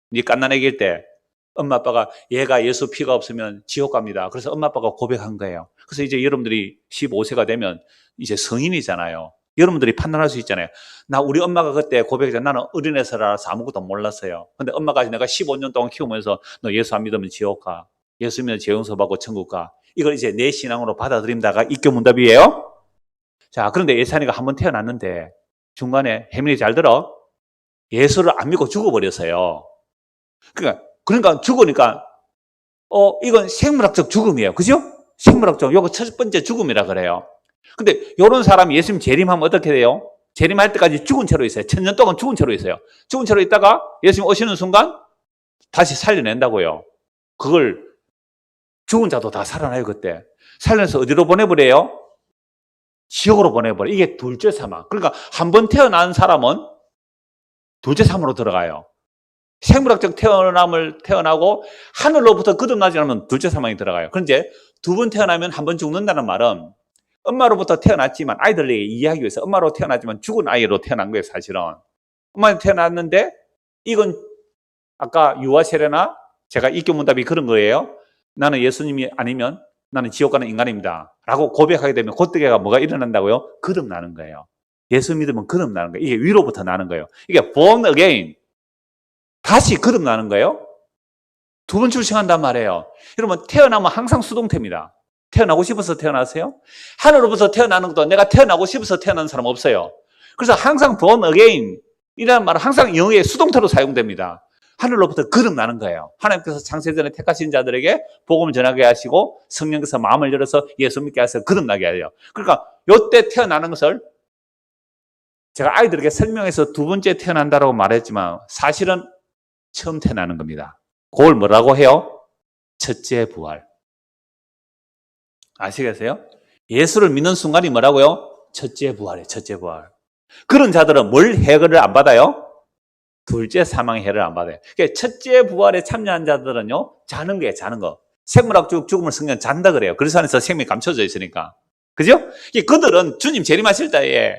네 갓난애기일 때 엄마 아빠가 얘가 예수 피가 없으면 지옥 갑니다. 그래서 엄마 아빠가 고백한 거예요. 그래서 이제 여러분들이 15세가 되면 이제 성인이잖아요. 여러분들이 판단할 수 있잖아요. 우리 엄마가 그때 고백했잖아요. 나는 어린애서라서 아무것도 몰랐어요. 근데 엄마가 내가 15년 동안 키우면서 너 예수 안 믿으면 지옥 가. 예수 믿으면 죄 용서 받고 천국 가. 이걸 이제 내 신앙으로 받아들인다가 입교문답이에요. 자, 그런데 예찬이가 한번 태어났는데 중간에 혜민이 잘 들어? 예수를 안 믿고 죽어버렸어요. 그러니까 죽으니까 이건 생물학적 죽음이에요. 그죠? 생물학적, 요거 첫 번째 죽음이라 그래요. 근데 요런 사람이 예수님 재림하면 어떻게 돼요? 재림할 때까지 죽은 채로 있어요. 천년 동안 죽은 채로 있어요. 죽은 채로 있다가 예수님 오시는 순간 다시 살려낸다고요. 그걸 죽은 자도 다 살아나요. 그때 살려내서 어디로 보내버려요? 지옥으로 보내버려요. 이게 둘째 사망. 그러니까 한 번 태어난 사람은 둘째 사망으로 들어가요. 생물학적 태어나고 하늘로부터 거듭나지 않으면 둘째 사망이 들어가요. 그런데 두 번 태어나면 한 번 죽는다는 말은 엄마로부터 태어났지만, 아이들에게 이해하기 위해서 엄마로 태어났지만 죽은 아이로 태어난 거예요. 사실은 엄마로 태어났는데, 이건 아까 유아세례나 제가 입교문답이 그런 거예요. 나는 예수님이 아니면 나는 지옥 가는 인간입니다 라고 고백하게 되면 그때가 뭐가 일어난다고요? 거듭나는 거예요. 예수 믿으면 거듭나는 거예요. 이게 위로부터 나는 거예요. 이게 born again, 다시 거듭나는 거예요. 두 번 출생한단 말이에요. 여러분, 태어나면 항상 수동태입니다. 태어나고 싶어서 태어나세요? 하늘로부터 태어나는 것도 내가 태어나고 싶어서 태어난 사람 없어요. 그래서 항상 born again 이라는 말은 항상 영어의 수동태로 사용됩니다. 하늘로부터 거듭나는 거예요. 하나님께서 창세전에 택하신 자들에게 복음을 전하게 하시고 성령께서 마음을 열어서 예수 믿게 하셔서 거듭나게 하죠. 그러니까 이때 태어나는 것을 제가 아이들에게 설명해서 두 번째 태어난다고 말했지만 사실은 처음 태어나는 겁니다. 그걸 뭐라고 해요? 첫째 부활. 아시겠어요? 예수를 믿는 순간이 뭐라고요? 첫째 부활이에요. 첫째 부활. 그런 자들은 뭘 해를 안 받아요? 둘째 사망의 해를 안 받아요. 그러니까 첫째 부활에 참여한 자들은요, 자는 거예요. 자는 거. 생물학적 죽음을 성경 잔다 그래요. 그래서 안에서 생명이 감춰져 있으니까. 그죠? 그들은 주님 재림하실 때에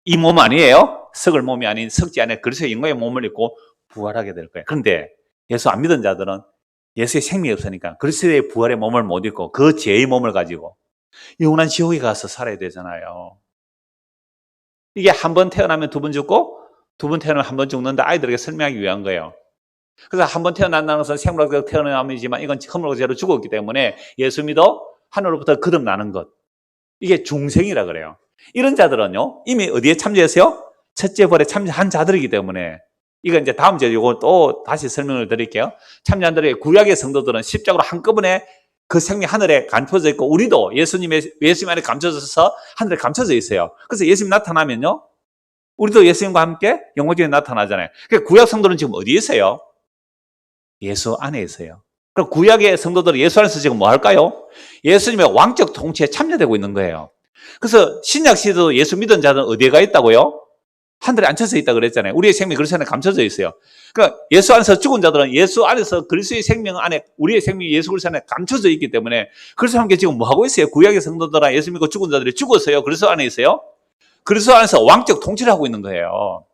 이 몸 아니에요? 썩을 몸이 아닌 썩지 않은 그리스도의 영광의 몸을 입고 부활하게 될 거예요. 그런데 예수 안 믿은 자들은 예수의 생명이 없으니까 그리스도의 부활의 몸을 못 입고 그 죄의 몸을 가지고 영원한 지옥에 가서 살아야 되잖아요. 이게 한 번 태어나면 두 번 죽고 두 번 태어나면 한 번 죽는다. 아이들에게 설명하기 위한 거예요. 그래서 한 번 태어난다는 것은 생물학적 태어남이지만 이건 허물로제로 죽었기 때문에 예수 믿어 하늘로부터 거듭나는 것. 이게 중생이라 그래요. 이런 자들은요, 이미 어디에 참여했어요? 첫째 벌에 참여한 자들이기 때문에, 이거 이제 다음 주에 이거 또 다시 설명을 드릴게요. 참여한 자들의 구약의 성도들은 십자가로 한꺼번에 그 생명이 하늘에 감춰져 있고, 우리도 예수님 안에 감춰져서 하늘에 감춰져 있어요. 그래서 예수님 나타나면요, 우리도 예수님과 함께 영광중에 나타나잖아요. 그러니까 구약 성도는 지금 어디에 있어요? 예수 안에 있어요. 그럼 구약의 성도들은 예수 안에서 지금 뭐 할까요? 예수님의 왕적 통치에 참여되고 있는 거예요. 그래서 신약 시대도 예수 믿은 자들은 어디에 가 있다고요? 하늘에 앉혀져 있다 그랬잖아요. 우리의 생명이 그리스도 안에 감춰져 있어요. 그러니까 예수 안에서 죽은 자들은 예수 안에서 그리스도의 생명 안에, 우리의 생명이 예수 그리스도 안에 감춰져 있기 때문에, 그리스도 함께 지금 뭐 하고 있어요? 구약의 성도들아, 예수 믿고 죽은 자들이 죽었어요. 그리스도 안에 있어요. 그리스도 안에서 왕적 통치를 하고 있는 거예요.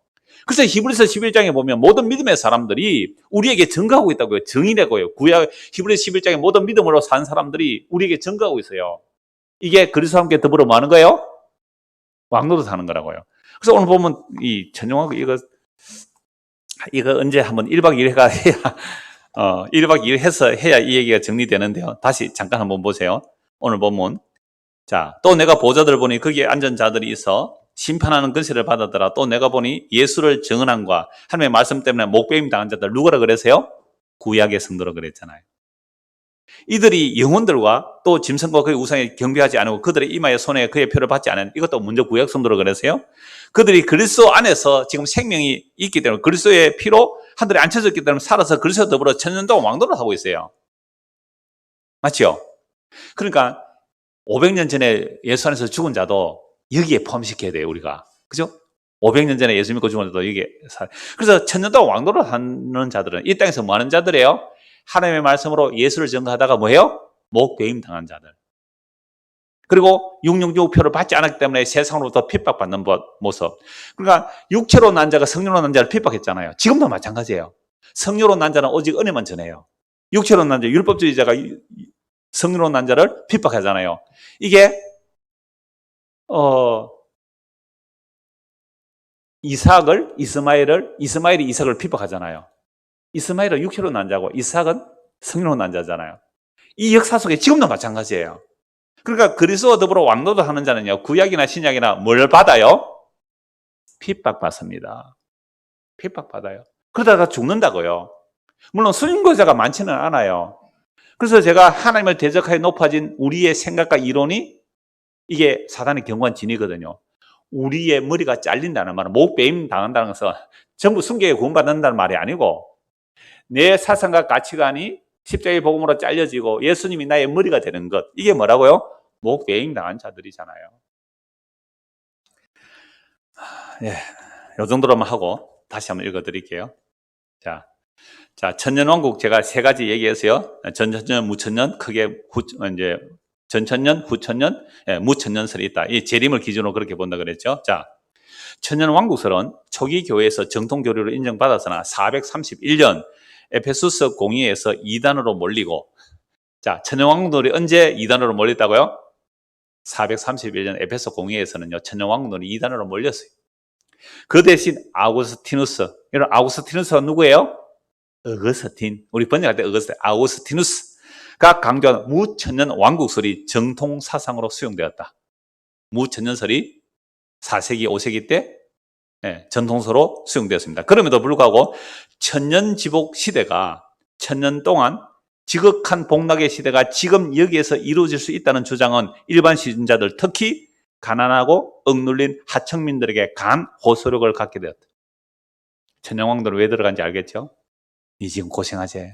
그래서 히브리서 11장에 보면 모든 믿음의 사람들이 우리에게 증거하고 있다고요. 증인이라고요. 구약 히브리서 11장에 모든 믿음으로 산 사람들이 우리에게 증거하고 있어요. 이게 그리스도와 함께 더불어 뭐 하는 거예요? 왕노릇 하는 거라고요. 그래서 오늘 보면 이 전용하고 이거 언제 한번 1박 2일 해가 해야 1박 2일 해서 해야 이 얘기가 정리되는데요. 다시 잠깐 한번 보세요. 오늘 보면, 자, 또 내가 보좌들을 보니 거기에 앉은 자들이 있어 심판하는 권세를 받았더라. 또 내가 보니 예수를 증언함과 하나님의 말씀 때문에 목배임 당한 자들, 누구라 그랬어요? 구약의 성도라 그랬잖아요. 이들이 영혼들과 또 짐승과 그의 우상에 경배하지 않고 그들의 이마에 손에 그의 표를 받지 않은, 이것도 먼저 구약 성도라 그랬어요. 그들이 그리스도 안에서 지금 생명이 있기 때문에 그리스도의 피로 하늘에 앉혀졌기 때문에 살아서 그리스도 더불어 천년동안 왕도를 하고 있어요. 맞죠? 그러니까 500년 전에 예수 안에서 죽은 자도 여기에 포함시켜야 돼요, 우리가. 그죠? 500년 전에 예수 믿고 죽은 자도 여기에 그래서 천년동안 왕도를 하는 자들은 이 땅에서 뭐 하는 자들이에요? 하나님의 말씀으로 예수를 증거하다가 뭐예요? 목배임 당한 자들. 그리고 666표를 받지 않았기 때문에 세상으로부터 핍박받는 모습. 그러니까 육체로 난 자가 성령으로 난 자를 핍박했잖아요. 지금도 마찬가지예요. 성령으로 난 자는 오직 은혜만 전해요. 육체로 난 자, 율법주의자가 성령으로 난 자를 핍박하잖아요. 이게 이스마엘이 이삭을 핍박하잖아요. 이스마엘은 육체로 난 자고 이삭은 성령으로 난 자잖아요. 이 역사 속에 지금도 마찬가지예요. 그러니까 그리스도와 더불어 왕노릇 하는 자는요, 구약이나 신약이나 뭘 받아요? 핍박받습니다. 핍박받아요. 그러다가 죽는다고요. 물론 순교자가 많지는 않아요. 그래서 제가 하나님을 대적하여 높아진 우리의 생각과 이론이 이게 사단의 경관진이거든요. 우리의 머리가 잘린다는 말은, 목배임 당한다는 것은 전부 순교에 구원받는다는 말이 아니고, 내 사상과 가치관이 십자가의 복음으로 잘려지고 예수님이 나의 머리가 되는 것, 이게 뭐라고요? 목배임 당한 자들이잖아요. 예, 이 정도로만 하고 다시 한번 읽어드릴게요. 자, 천년왕국 제가 세 가지 얘기했어요. 전천년, 무천년, 크게 이제 전천년, 후천년, 무천년설이 있다. 이 재림을 기준으로 그렇게 본다 그랬죠. 자, 천년왕국설은 초기 교회에서 정통교류로 인정받았으나 431년 에페소스 공의회에서 이단으로 몰리고, 자, 천년왕국들이 언제 이단으로 몰렸다고요? 431년 에페소 공의회에서는요, 천년왕국들이 이단으로 몰렸어요. 그 대신 이런 아우구스티누스가 누구예요? 어거스틴. 우리 번역할 때 아우구스티누스가 강조한 무천년 왕국설이 정통 사상으로 수용되었다. 무천년설이 4세기, 5세기 때 전통서로 수용되었습니다. 그럼에도 불구하고 천년지복 시대가, 천년 동안 지극한 복락의 시대가 지금 여기에서 이루어질 수 있다는 주장은 일반 시민자들, 특히 가난하고 억눌린 하층민들에게 강한 호소력을 갖게 되었다. 천년왕국은 왜 들어간지 알겠죠? 니 지금 고생하지.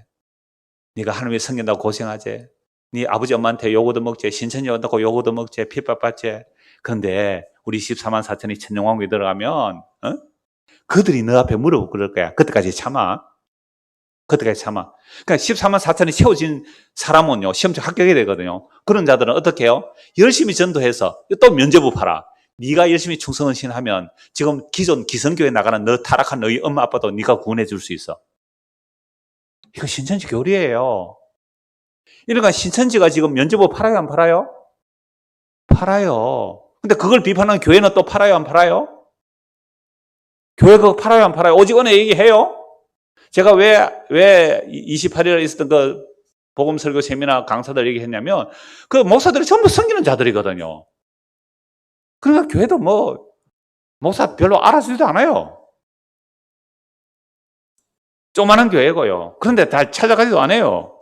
네가 하나님의 섬긴다고 고생하지. 네 아버지 엄마한테 요거 얻어먹지. 신천지 얻고 요거 얻어먹지. 핍박받지. 그런데 우리 14만 4천이 천년왕국에 들어가면 그들이 너 앞에 물어보고 그럴 거야. 그때까지 참아. 그러니까 14만 4천이 채워진 사람은요, 시험 합격해야 되거든요. 그런 자들은 어떻게 해요? 열심히 전도해서 또 면죄부 팔아. 네가 열심히 충성헌신하면 지금 기존 기성교회 나가는 너 타락한 너희 엄마 아빠도 네가 구원해 줄 수 있어. 이거 신천지 교리예요. 이러니까 신천지가 지금 면죄부 팔아요, 안 팔아요? 팔아요. 근데 그걸 비판하는 교회는 또 팔아요, 안 팔아요? 교회 그거 팔아요, 안 팔아요? 오직 은혜 얘기해요? 제가 왜 28일에 있었던 그 복음 설교 세미나 강사들 얘기했냐면, 그 목사들이 전부 섬기는 자들이거든요. 그러니까 교회도 뭐, 목사 별로 알아주지도 않아요. 조그마한 교회고요. 그런데 다 찾아가지도 않아요.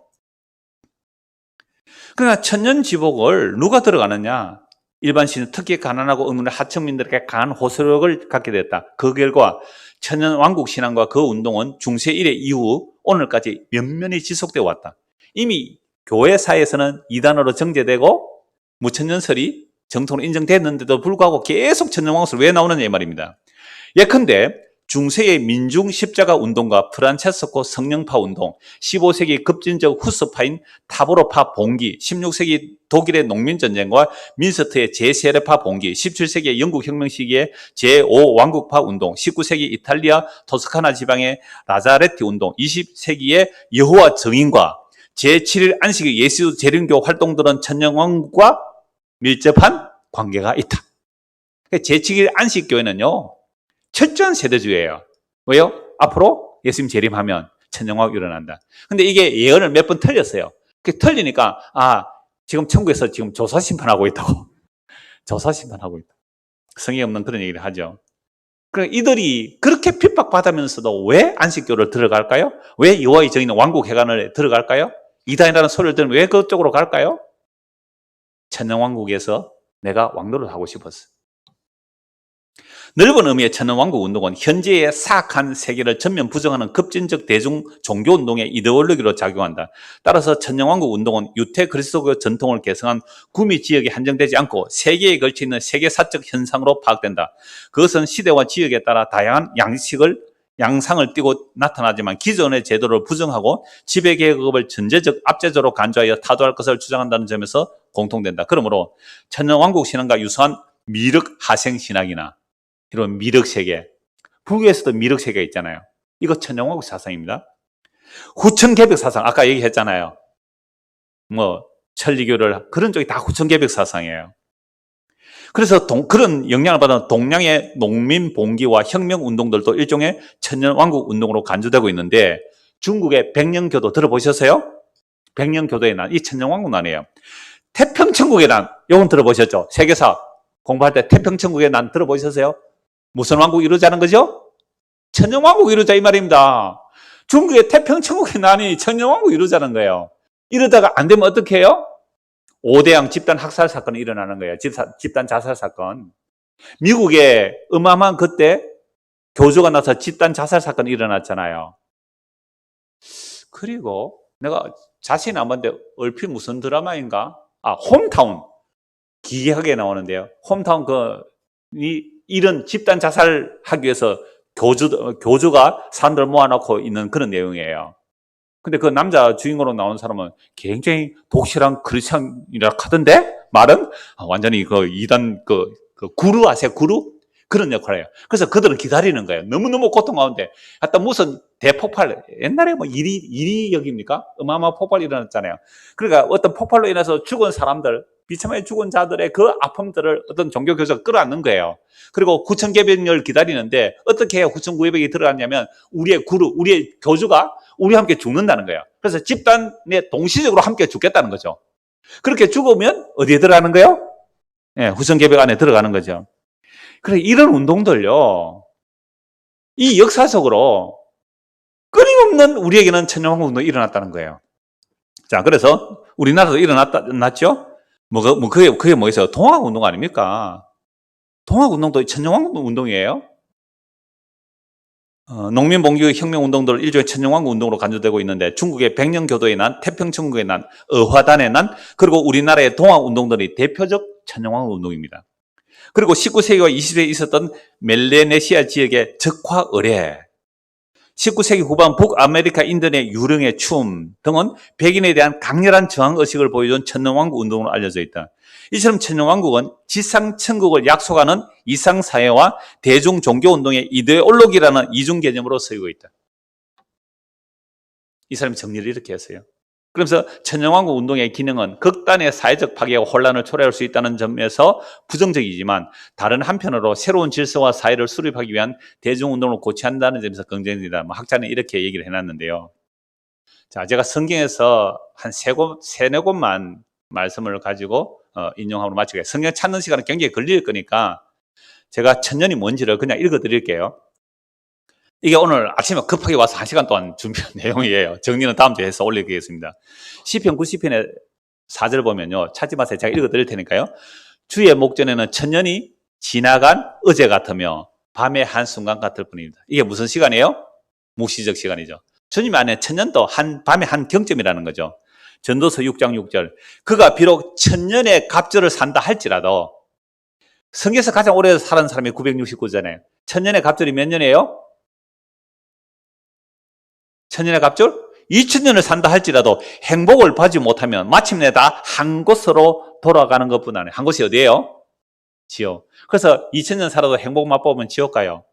그러나 천년지복을 누가 들어가느냐? 일반 시민, 특히 가난하고 의문의 하층민들에게 강한 호소력을 갖게 됐다. 그 결과 천년왕국 신앙과 그 운동은 중세 이래 이후 오늘까지 면면히 지속되어 왔다. 이미 교회사에서는 이단으로 정제되고 무천년설이 정통으로 인정됐는데도 불구하고 계속 천년왕국설 왜 나오느냐 이 말입니다. 예컨대 중세의 민중 십자가 운동과 프란체스코 성령파 운동, 15세기 급진적 후스파인 타보로파 봉기, 16세기 독일의 농민전쟁과 민스트의 제3세례파 봉기, 17세기 영국 혁명 시기의 제5왕국파 운동, 19세기 이탈리아 토스카나 지방의 라자레티 운동, 20세기의 여호와 증인과 제7일 안식의 예수 재림교 활동들은 천년왕국과 밀접한 관계가 있다. 제7일 안식교회는요, 철저한 세대주의예요. 왜요? 앞으로 예수님 재림하면 천년왕국 일어난다. 근데 이게 예언을 몇 번 틀렸어요. 틀리니까 지금 천국에서 지금 조사 심판하고 있다고. 조사 심판하고 있다. 성의 없는 그런 얘기를 하죠. 그러니까 이들이 그렇게 핍박받으면서도 왜 안식교를 들어갈까요? 왜 여호와의 증인 왕국 회관을 들어갈까요? 이단이라는 소리를 들으면 왜 그쪽으로 갈까요? 천년왕국에서 내가 왕노를 하고 싶었어. 넓은 의미의 천년왕국 운동은 현재의 사악한 세계를 전면 부정하는 급진적 대중 종교운동의 이데올로기로 작용한다. 따라서 천년왕국 운동은 유태 그리스도교 전통을 개성한 구미 지역에 한정되지 않고 세계에 걸쳐 있는 세계사적 현상으로 파악된다. 그것은 시대와 지역에 따라 다양한 양상을 띠고 나타나지만 기존의 제도를 부정하고 지배계급을 전제적 압제적으로 간주하여 타도할 것을 주장한다는 점에서 공통된다. 그러므로 천년왕국 신앙과 유사한 미륵 하생 신학이나 이런 미륵세계, 불교에서도 미륵세계가 있잖아요. 이거 천년왕국 사상입니다. 후천개벽 사상, 아까 얘기했잖아요. 천리교를, 그런 쪽이 다 후천개벽 사상이에요. 그래서 그런 영향을 받은 동양의 농민 봉기와 혁명 운동들도 일종의 천년왕국 운동으로 간주되고 있는데, 중국의 백년교도 들어보셨어요? 백년교도의 난, 이 천년왕국 난이에요. 태평천국의 난, 이건 들어보셨죠? 세계사 공부할 때 태평천국의 난 들어보셨어요? 무슨 왕국이 이루자는 거죠? 천년왕국이 이루자 이 말입니다. 중국의 태평천국의 난이 천년왕국이 이루자는 거예요. 이러다가 안 되면 어떻게 해요? 5대양 집단 학살 사건이 일어나는 거예요. 집단 자살 사건. 미국에 어마어마한 그때 교주가 나서 집단 자살 사건이 일어났잖아요. 그리고 내가 자세히 안 봤는데 얼핏 무슨 드라마인가? 홈타운. 기괴하게 나오는데요. 홈타운 이런 집단 자살하기 위해서 교주가 사람들 모아놓고 있는 그런 내용이에요. 근데 그 남자 주인공으로 나오는 사람은 굉장히 독실한 크리스찬이라 하던데? 말은? 완전히 그 이단, 구루 아세요? 구루? 그런 역할을 해요. 그래서 그들은 기다리는 거예요. 너무너무 고통 가운데. 하여튼 무슨 대폭발, 옛날에 이리역입니까? 어마어마한 폭발이 일어났잖아요. 그러니까 어떤 폭발로 인해서 죽은 사람들, 비참하게 죽은 자들의 그 아픔들을 어떤 종교교사가 끌어안는 거예요. 그리고 구천개벽을 기다리는데 어떻게 해야 구천구개벽이 들어갔냐면 우리의 교주가 우리와 함께 죽는다는 거예요. 그래서 집단에 동시적으로 함께 죽겠다는 거죠. 그렇게 죽으면 어디에 들어가는 거예요? 구천개벽 안에 들어가는 거죠. 그래, 이런 운동들요, 이 역사적으로 끊임없는 우리에게는 천년왕국 운동이 일어났다는 거예요. 자, 그래서 우리나라도 일어났죠? 그게 뭐겠어요? 동학운동 아닙니까? 동학운동도 천년왕국 운동이에요. 농민봉기 혁명운동들 일종의 천년왕국 운동으로 간주되고 있는데 중국의 백년교도의 난, 태평천국의 난, 어화단의 난, 그리고 우리나라의 동학운동들이 대표적 천년왕국 운동입니다. 그리고 19세기와 20세기에 있었던 멜레네시아 지역의 적화 의례, 19세기 후반 북아메리카 인도의 유령의 춤 등은 백인에 대한 강렬한 저항의식을 보여준 천년왕국 운동으로 알려져 있다. 이처럼 천년왕국은 지상천국을 약속하는 이상사회와 대중종교운동의 이데올로기라는 이중 개념으로 쓰이고 있다. 이 사람이 정리를 이렇게 했어요. 그러면서 천년왕국 운동의 기능은 극단의 사회적 파괴와 혼란을 초래할 수 있다는 점에서 부정적이지만 다른 한편으로 새로운 질서와 사회를 수립하기 위한 대중운동을 고취한다는 점에서 긍정적이다. 학자는 이렇게 얘기를 해놨는데요. 자, 제가 성경에서 한 세네 곳만 말씀을 가지고 인용하고 마치겠습니다. 성경 찾는 시간은 굉장히 걸릴 거니까 제가 천년이 뭔지를 그냥 읽어드릴게요. 이게 오늘 아침에 급하게 와서 1시간 동안 준비한 내용이에요. 정리는 다음 주에 해서 올리겠습니다. 시편 90편의 4절 보면요. 찾지 마세요. 제가 읽어드릴 테니까요. 주의 목전에는 천년이 지나간 어제 같으며 밤의 한순간 같을 뿐입니다. 이게 무슨 시간이에요? 묵시적 시간이죠. 주님 안에 천년도 밤의 한 경점이라는 거죠. 전도서 6장 6절. 그가 비록 천년의 갑절을 산다 할지라도 성경에서 가장 오래 살은 사람이 969잖아요. 천년의 갑절이 몇 년이에요? 천년의 갑절? 2000년을 산다 할지라도 행복을 받지 못하면 마침내 다 한 곳으로 돌아가는 것뿐 아니에요. 한 곳이 어디예요? 지옥. 그래서 2000년 살아도 행복 맛보면 지옥 가요.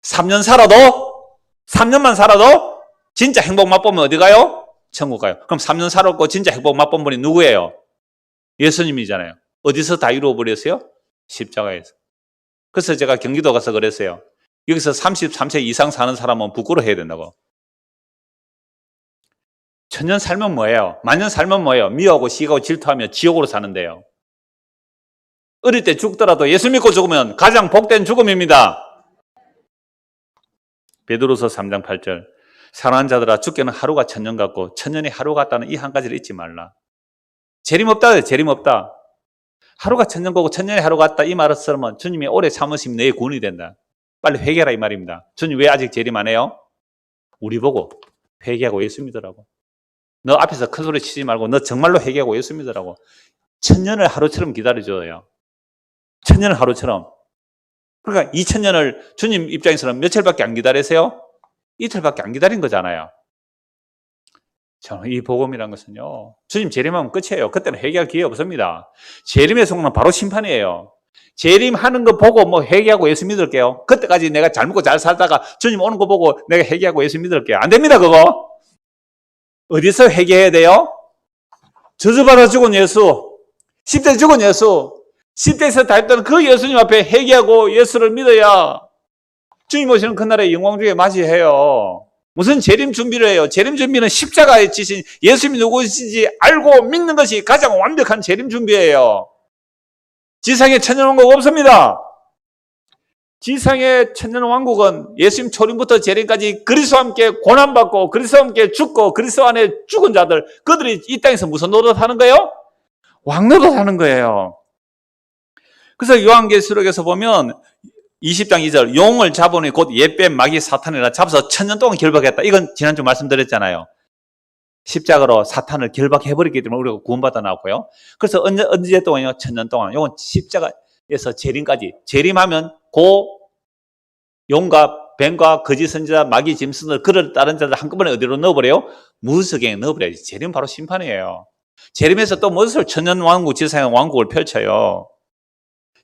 3년 살아도 3년만 살아도 진짜 행복 맛보면 어디 가요? 천국 가요. 그럼 3년 살았고 진짜 행복 맛본 분이 누구예요? 예수님이잖아요. 어디서 다 이루어버렸어요? 십자가에서. 그래서 제가 경기도 가서 그랬어요. 여기서 33세 이상 사는 사람은 부끄러워해야 된다고. 천년 살면 뭐예요? 만년 살면 뭐예요? 미워하고 시기하고 질투하며 지옥으로 사는데요. 어릴 때 죽더라도 예수 믿고 죽으면 가장 복된 죽음입니다. 베드로서 3장 8절. 사랑하는 자들아, 죽게는 하루가 천년 같고 천년이 하루 같다는 이 한 가지를 잊지 말라. 재림없다. 재림없다. 하루가 천년 거고 천년이 하루 같다. 이 말을 쓰면 주님이 오래 참으시면 너의 구원이 된다. 빨리 회개하라 이 말입니다. 주님 왜 아직 재림 안 해요? 우리 보고 회개하고 예수 믿으라고. 너 앞에서 큰 소리 치지 말고 너 정말로 회개하고 예수 믿으라고. 천년을 하루처럼 기다려줘요. 천년을 하루처럼. 그러니까 2000년을 주님 입장에서는 며칠밖에 안 기다리세요? 이틀밖에 안 기다린 거잖아요. 저는 이 복음이란 것은요, 주님 재림하면 끝이에요. 그때는 회개할 기회 없습니다. 재림의 속는 바로 심판이에요. 재림하는 거 보고 뭐 회개하고 예수 믿을게요. 그때까지 내가 잘 먹고 잘 살다가 주님 오는 거 보고 내가 회개하고 예수 믿을게요. 안 됩니다, 그거. 어디서 회개해야 돼요? 저주받아 죽은 예수, 10대 죽은 예수, 10대에서 달던 그 예수님 앞에 회개하고 예수를 믿어야 주님 오시는 그날의 영광 중에 맞이해요. 무슨 재림 준비를 해요? 재림 준비는 십자가에 지신 예수님이 누구신지 알고 믿는 것이 가장 완벽한 재림 준비예요. 지상에 천년왕국 없습니다. 지상의 천년왕국은 예수님 초림부터 재림까지 그리스도와 함께 고난받고 그리스도와 함께 죽고 그리스도 안에 죽은 자들, 그들이 이 땅에서 무슨 노릇하는 거예요? 왕노릇하는 거예요. 그래서 요한계시록에서 보면 20장 2절 용을 잡으니 곧 옛뱀 마귀 사탄이라 잡아서 천년 동안 결박했다. 이건 지난주 말씀드렸잖아요. 십자가로 사탄을 결박해버렸기 때문에 우리가 구원받아 나왔고요. 그래서 언제 동안요? 천년 동안. 이건 십자가에서 재림까지. 재림하면 용과 뱀과 거짓 선지자 마귀 짐승들 그를 따른 자들 한꺼번에 어디로 넣어버려요? 무석에 넣어버려야지. 재림 바로 심판이에요. 재림에서 또 무엇을 천년 왕국 지상의 왕국을 펼쳐요.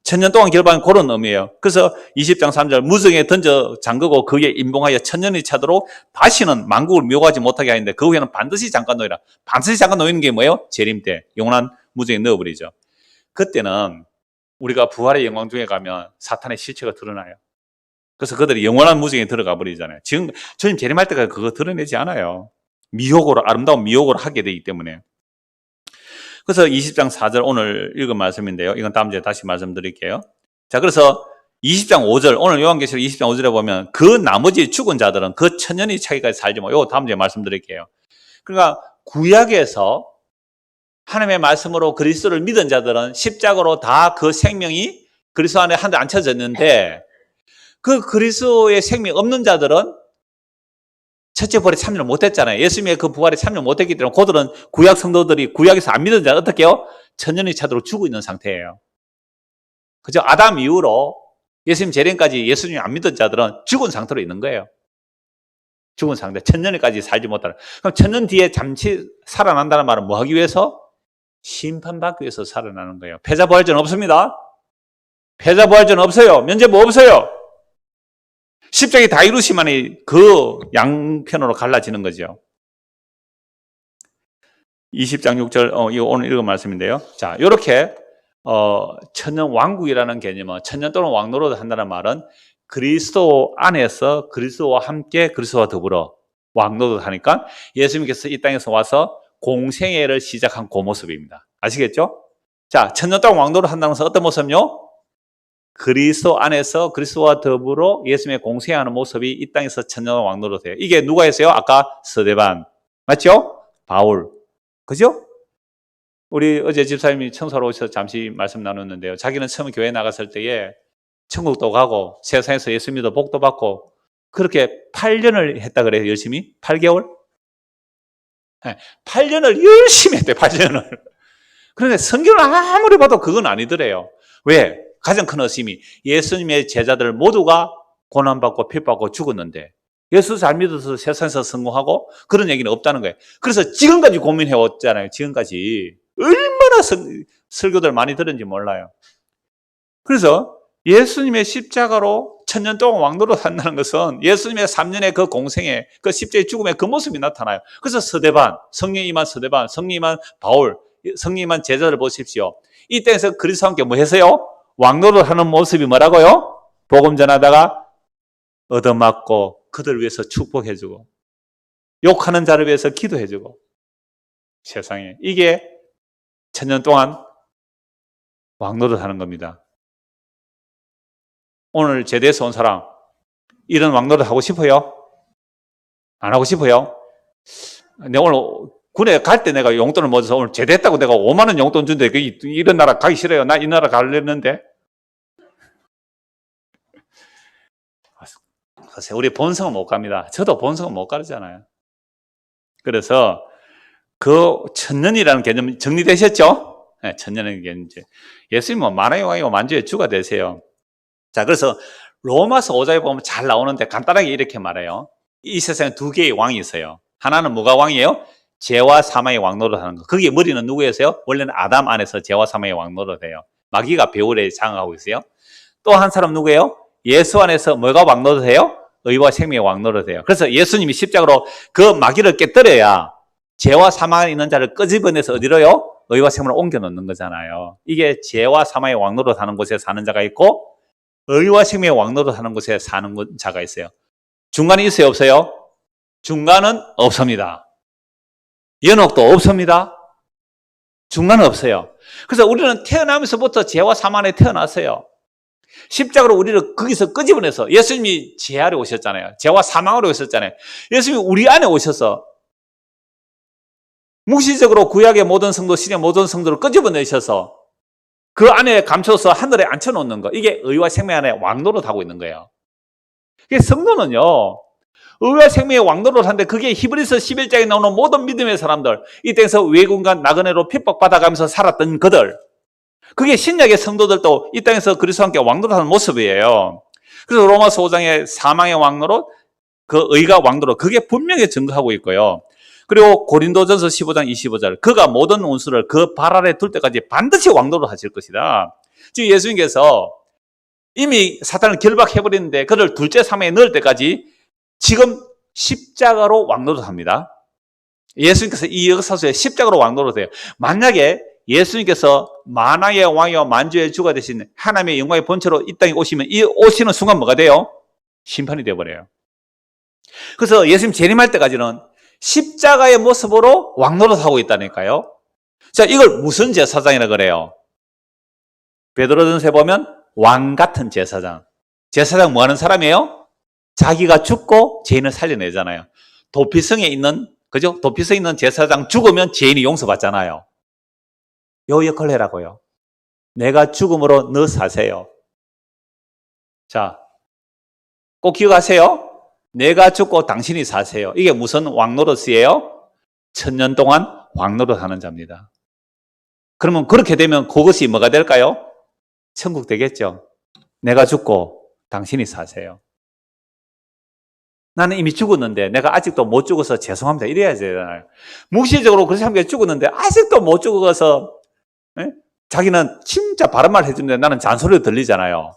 천년 동안 결박한 그런 의미예요. 그래서 20장 3절 무성에 던져 잠그고 그에 임봉하여 천년이 차도록 다시는 만국을 묘하지 못하게 하는데 그 후에는 반드시 잠깐 놓이라. 반드시 잠깐 놓이는 게 뭐예요? 재림 때 영원한 무성에 넣어버리죠. 그때는 우리가 부활의 영광 중에 가면 사탄의 실체가 드러나요. 그래서 그들이 영원한 무성에 들어가 버리잖아요. 지금 주님 재림할 때까지 그거 드러내지 않아요. 미혹으로, 아름다운 미혹으로 하게 되기 때문에. 그래서 20장 4절 오늘 읽은 말씀인데요. 이건 다음 주에 다시 말씀드릴게요. 자, 그래서 20장 5절, 오늘 요한계시록 20장 5절에 보면 그 나머지 죽은 자들은 그 천년이 차기까지 살지 뭐, 이거 다음 주에 말씀드릴게요. 그러니까 구약에서 하나님의 말씀으로 그리스도를 믿은 자들은 십자가로 다 그 생명이 그리스도 안에 한데 앉혀졌는데 그 그리스도의 생명이 없는 자들은 첫째 부활에 참여를 못했잖아요. 예수님의 그 부활에 참여를 못했기 때문에 그들은 구약 성도들이 구약에서 안 믿은 자는 어떻게 해요? 천년이 차도록 죽어 있는 상태예요. 그죠? 아담 이후로 예수님 재림까지 예수님이 안 믿은 자들은 죽은 상태로 있는 거예요. 죽은 상태. 천년까지 살지 못하는. 그럼 천년 뒤에 잠시 살아난다는 말은 뭐 하기 위해서? 심판받기 위해서 살아나는 거예요. 패자부활전 없습니다. 패자부활전 없어요. 면죄부 없어요. 십자가에 다 이루시만이 그 양편으로 갈라지는 거죠. 20장 6절, 이거 오늘 읽은 말씀인데요. 자, 요렇게, 천년 왕국이라는 개념은, 천년 동안 왕노릇을 한다는 말은 그리스도 안에서 그리스도와 함께 그리스도와 더불어 왕노릇을 하니까 예수님께서 이 땅에서 와서 공생애를 시작한 그 모습입니다. 아시겠죠? 자, 천년 동안 왕노릇을 한다는 것은 어떤 모습요? 그리스도 안에서 그리스도와 더불어 예수님의 공생하는 모습이 이 땅에서 천년 왕노릇해요. 이게 누가 했어요? 아까 스데반, 맞죠? 바울, 그죠? 우리 어제 집사님이 청소하러 오셔서 잠시 말씀 나눴는데요. 자기는 처음 교회 나갔을 때에 천국도 가고 세상에서 예수 믿어 복도 받고 그렇게 8년을 했다 그래요. 열심히 8개월? 네, 8년을 열심히 했대요. 8년을. 그런데 성경을 아무리 봐도 그건 아니더래요. 왜? 가장 큰 의심이 예수님의 제자들 모두가 고난받고 핍받고 죽었는데 예수 잘 믿어서 세상에서 성공하고 그런 얘기는 없다는 거예요. 그래서 지금까지 고민해왔잖아요. 지금까지. 얼마나 설교들 많이 들은지 몰라요. 그래서 예수님의 십자가로 천년 동안 왕노릇 한다는 것은 예수님의 3년의 그 공생의 그 십자가의 죽음의 그 모습이 나타나요. 그래서 스데반, 성령 임한 스데반, 성령 임한 바울, 성령 임한 제자들 보십시오. 이 땅에서 그리스도와 함께 뭐 했어요? 왕노릇 하는 모습이 뭐라고요? 복음 전하다가 얻어맞고 그들 위해서 축복해주고 욕하는 자를 위해서 기도해주고 세상에 이게 천년 동안 왕노릇 하는 겁니다. 오늘 제대에서 온 사람 이런 왕노릇 하고 싶어요? 안 하고 싶어요? 내가 오늘 군에 갈 때 내가 용돈을 모아서 오늘 제대했다고 내가 5만 원 용돈 준대. 이런 나라 가기 싫어요. 나 이 나라 가려는데. 글쎄, 우리 본성은 못 갑니다. 저도 본성은 못 가르잖아요. 그래서 그 천년이라는 개념 정리되셨죠? 네, 천년의 개념. 예수님은 만왕의 왕이고 만주의 주가 되세요. 자, 그래서 로마서 5장에 보면 잘 나오는데 간단하게 이렇게 말해요. 이 세상에 두 개의 왕이 있어요. 하나는 뭐가 왕이에요? 죄와 사망의 왕노릇 하는 거. 거기에 머리는 누구였어요? 원래는 아담 안에서 죄와 사망의 왕노릇 해요. 마귀가 배울에 장악하고 있어요. 또 한 사람 누구예요? 예수 안에서 뭐가 왕노릇 해요? 의와 생명의 왕노릇 해요. 그래서 예수님이 십자가로 그 마귀를 깨뜨려야 죄와 사망에 있는 자를 끄집어내서 어디로요? 의와 생명을 옮겨 놓는 거잖아요. 이게 죄와 사망의 왕노릇 하는 곳에 사는 자가 있고 의와 생명의 왕노릇 하는 곳에 사는 자가 있어요. 중간이 있어요? 없어요? 중간은 없습니다. 연옥도 없습니다. 중간은 없어요. 그래서 우리는 태어나면서부터 죄와 사망 안에 태어났어요. 십자가로 우리를 거기서 끄집어내서 예수님이 죄 아래 오셨잖아요. 죄와 사망으로 오셨잖아요. 예수님이 우리 안에 오셔서 묵시적으로 구약의 모든 성도, 신의 모든 성도를 끄집어내셔서 그 안에 감춰서 하늘에 앉혀놓는 거. 이게 의와 생명 안에 왕노릇 하고 있는 거예요. 성도는요, 의와 생명의 왕노릇 하는데 그게 히브리서 11장에 나오는 모든 믿음의 사람들, 이 땅에서 외군과 나그네로 핍박받아가면서 살았던 그들, 그게 신약의 성도들도 이 땅에서 그리스도와 함께 왕노릇하는 모습이에요. 그래서 로마서 5장의 사망의 왕노릇, 그 의가 왕노릇, 그게 분명히 증거하고 있고요. 그리고 고린도전서 15장 25절, 그가 모든 원수를 그 발 아래 둘 때까지 반드시 왕노릇 하실 것이다. 즉 예수님께서 이미 사탄을 결박해버리는데 그를 둘째 사망에 넣을 때까지 지금 십자가로 왕노릇 합니다. 예수님께서 이 역사속에 십자가로 왕노릇 해요. 만약에 예수님께서 만왕의 왕이와 만주의 주가 되신 하나님의 영광의 본체로 이 땅에 오시면 이 오시는 순간 뭐가 돼요? 심판이 되어버려요. 그래서 예수님 재림할 때까지는 십자가의 모습으로 왕노릇하고 있다니까요. 자, 이걸 무슨 제사장이라 그래요? 베드로전서에 보면 왕 같은 제사장. 제사장 뭐 하는 사람이에요? 자기가 죽고 죄인을 살려내잖아요. 도피성에 있는, 그죠? 도피성에 있는 제사장 죽으면 죄인이 용서받잖아요. 요 역할을 해라고요. 내가 죽음으로 너 사세요. 자, 꼭 기억하세요. 내가 죽고 당신이 사세요. 이게 무슨 왕노릇이에요? 천년 동안 왕노릇 하는 자입니다. 그러면 그렇게 되면 그것이 뭐가 될까요? 천국 되겠죠. 내가 죽고 당신이 사세요. 나는 이미 죽었는데 내가 아직도 못 죽어서 죄송합니다. 이래야 되잖아요. 묵시적으로 그렇게 함께 죽었는데 아직도 못 죽어서 자기는 진짜 바른 말 해주는데 나는 잔소리로 들리잖아요.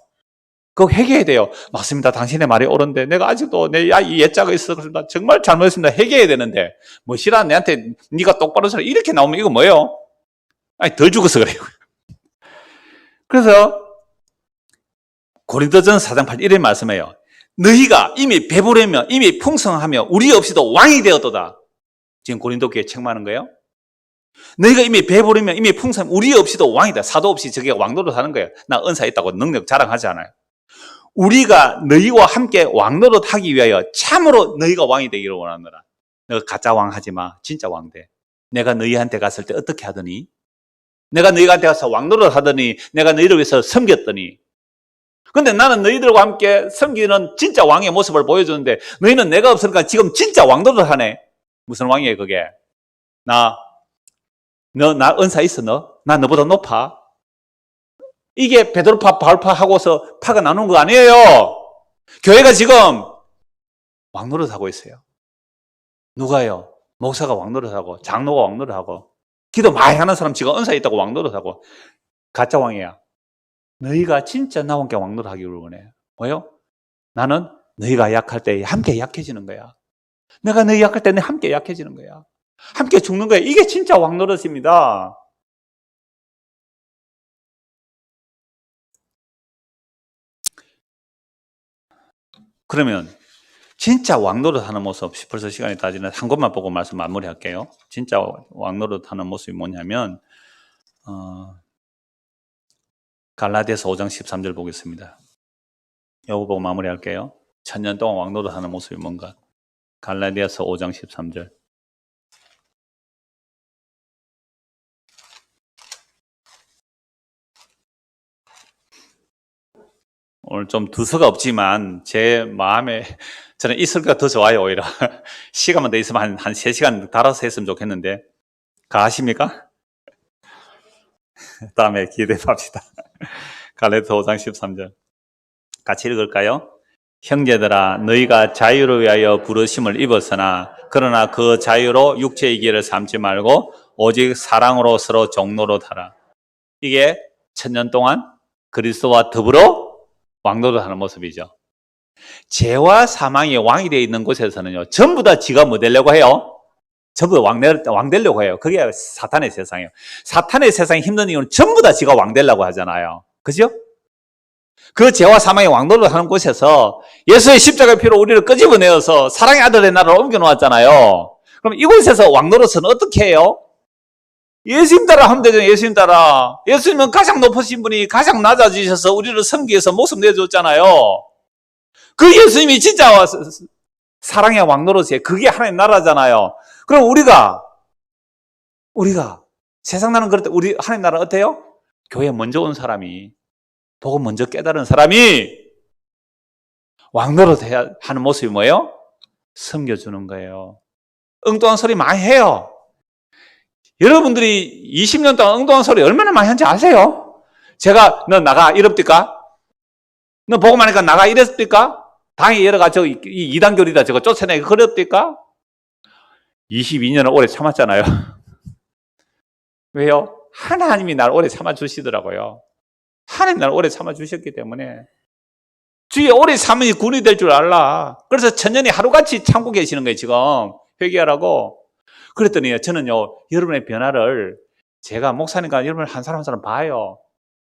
그거 회개해야 돼요. 맞습니다. 당신의 말이 옳은데 내가 아직도 내 이 예자가 있어서 정말 잘못했습니다. 회개해야 되는데 뭐시라 내한테 네가 똑바로 살아 이렇게 나오면 이거 뭐예요? 아니 덜 죽어서 그래요. 그래서 고린도전서 4장 8절 이런 말씀해요. 너희가 이미 배부르며 이미 풍성하며 우리 없이도 왕이 되었도다. 지금 고린도 교회에 책망하는 거예요. 너희가 이미 배부르며 이미 풍성하며 우리 없이도 왕이다. 사도 없이 저게 왕노릇 하는 거예요. 나 은사 있다고 능력 자랑하지 않아요. 우리가 너희와 함께 왕노릇 하기 위하여 참으로 너희가 왕이 되기를 원하노라. 너가 가짜 왕 하지 마. 진짜 왕 돼. 내가 너희한테 갔을 때 어떻게 하더니? 내가 너희한테 가서 왕노릇 하더니 내가 너희를 위해서 섬겼더니 근데 나는 너희들과 함께 섬기는 진짜 왕의 모습을 보여주는데 너희는 내가 없으니까 지금 진짜 왕노릇 하네. 무슨 왕이에요 그게? 나 은사 있어 너? 나 너보다 높아? 이게 베드로파 바울파 하고서 파가 나눈 거 아니에요. 교회가 지금 왕노릇 하고 있어요. 누가요? 목사가 왕노릇 하고 장로가 왕노릇 하고 기도 많이 하는 사람 지금 은사 있다고 왕노릇 하고 가짜 왕이야. 너희가 진짜 나와 함께 왕노릇 하기를 원해. 뭐요? 나는 너희가 약할 때 함께 약해지는 거야. 내가 너희 약할 때 함께 약해지는 거야. 함께 죽는 거야. 이게 진짜 왕노릇입니다. 그러면 진짜 왕노릇 하는 모습, 벌써 시간이 다 지나 한 것만 보고 말씀 마무리할게요. 진짜 왕노릇 하는 모습이 뭐냐면 갈라디아서 5장 13절 보겠습니다. 이거 보고 마무리할게요. 1000년 동안 왕노릇 하는 모습이 뭔가. 갈라디아서 5장 13절. 오늘 좀 두서가 없지만 제 마음에 저는 이 설교가 더 좋아요. 오히려 시간만 더 있으면 한 3시간 달아서 했으면 좋겠는데 가십니까? 다음에 기대해 봅시다. 갈라디아서 5장 13절 같이 읽을까요? 형제들아 너희가 자유를 위하여 부르심을 입었으나 그러나 그 자유로 육체의 기회를 삼지 말고 오직 사랑으로 서로 종노릇하라. 이게 1000년 동안 그리스도와 더불어 왕노릇 하는 모습이죠. 죄와 사망이 왕이 되어 있는 곳에서는요 전부 다 지가 뭐 되려고 해요? 전부 다 왕 되려고 해요. 그게 사탄의 세상이에요. 사탄의 세상이 힘든 이유는 전부 다 지가 왕 되려고 하잖아요. 그죠? 그 죄와 사망의 왕노릇 하는 곳에서 예수의 십자가의 피로 우리를 끄집어내어서 사랑의 아들의 나라로 옮겨놓았잖아요. 그럼 이곳에서 왕노릇은 어떻게 해요? 예수님 따라 하면 되죠. 예수님 따라. 예수님은 가장 높으신 분이 가장 낮아지셔서 우리를 섬기기 위해서 목숨 내줬잖아요. 그 예수님이 진짜 사랑의 왕노릇이에요. 그게 하나님 나라잖아요. 그럼 우리가 세상 나라는 그럴 때 우리 하나님 나라 어때요? 교회 먼저 온 사람이 보고 먼저 깨달은 사람이 왕노릇 하는 모습이 뭐예요? 섬겨주는 거예요. 엉뚱한 소리 많이 해요. 여러분들이 20년 동안 엉뚱한 소리 얼마나 많이 한지 아세요? 제가 너 나가 이럽니까? 너 보고 마니까 나가 이랬습니까? 당이 열어가 저 이단교리다 저거 쫓아내기 그랬습니까? 22년을 오래 참았잖아요. 왜요? 하나님이 날 오래 참아주시더라고요. 하나님 날 오래 참아주셨기 때문에 주위에 오래 참으니 군이 될 줄 알라. 그래서 천년이 하루같이 참고 계시는 거예요. 지금 회개하라고. 그랬더니 저는요 여러분의 변화를 제가 목사니까 여러분 한 사람 한 사람 봐요.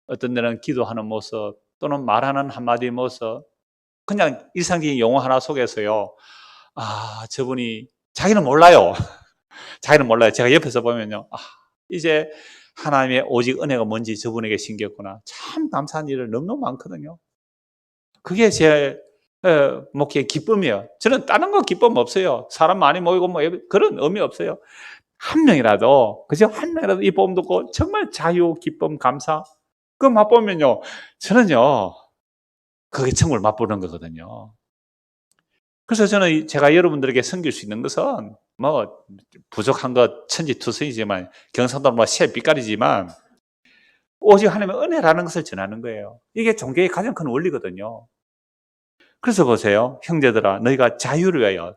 어떤 데는 기도하는 모습 또는 말하는 한마디 모습 그냥 일상적인 용어 하나 속에서요 저분이 자기는 몰라요. 자기는 몰라요. 제가 옆에서 보면요 이제 하나님의 오직 은혜가 뭔지 저분에게 신겼구나. 참 감사한 일을 너무 많거든요. 그게 제 목회의 기쁨이에요. 저는 다른 거 기쁨 없어요. 사람 많이 모이고 뭐 그런 의미 없어요. 한 명이라도 그죠? 한 명이라도 이 복음 듣고 정말 자유, 기쁨, 감사 그거 맛보면요 저는요 그게 천국을 맛보는 거거든요. 그래서 저는 제가 여러분들에게 섬길 수 있는 것은 뭐 부족한 것 천지투성이지만 경상도 뭐 새빛깔이지만 오직 하나님의 은혜라는 것을 전하는 거예요. 이게 종교의 가장 큰 원리거든요. 그래서 보세요. 형제들아 너희가 자유를 위하여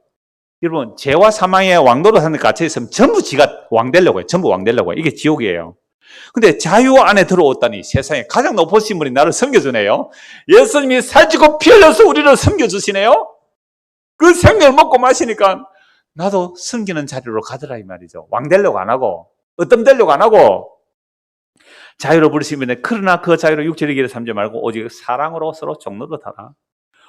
여러분 죄와 사망의 왕노릇 하는 갇혀 있으면 전부 지가 왕 되려고 해요. 전부 왕 되려고 해요. 이게 지옥이에요. 근데 자유 안에 들어왔다니 세상에 가장 높으신 분이 나를 섬겨주네요. 예수님이 살찌고 피 흘려서 우리를 섬겨주시네요. 그 생명을 먹고 마시니까 나도 섬기는 자리로 가더라 이 말이죠. 왕 되려고 안 하고 어떤 되려고 안 하고 자유로 부르시면 그러나 그 자유로 육체의 길을 삼지 말고 오직 사랑으로 서로 종노릇하라.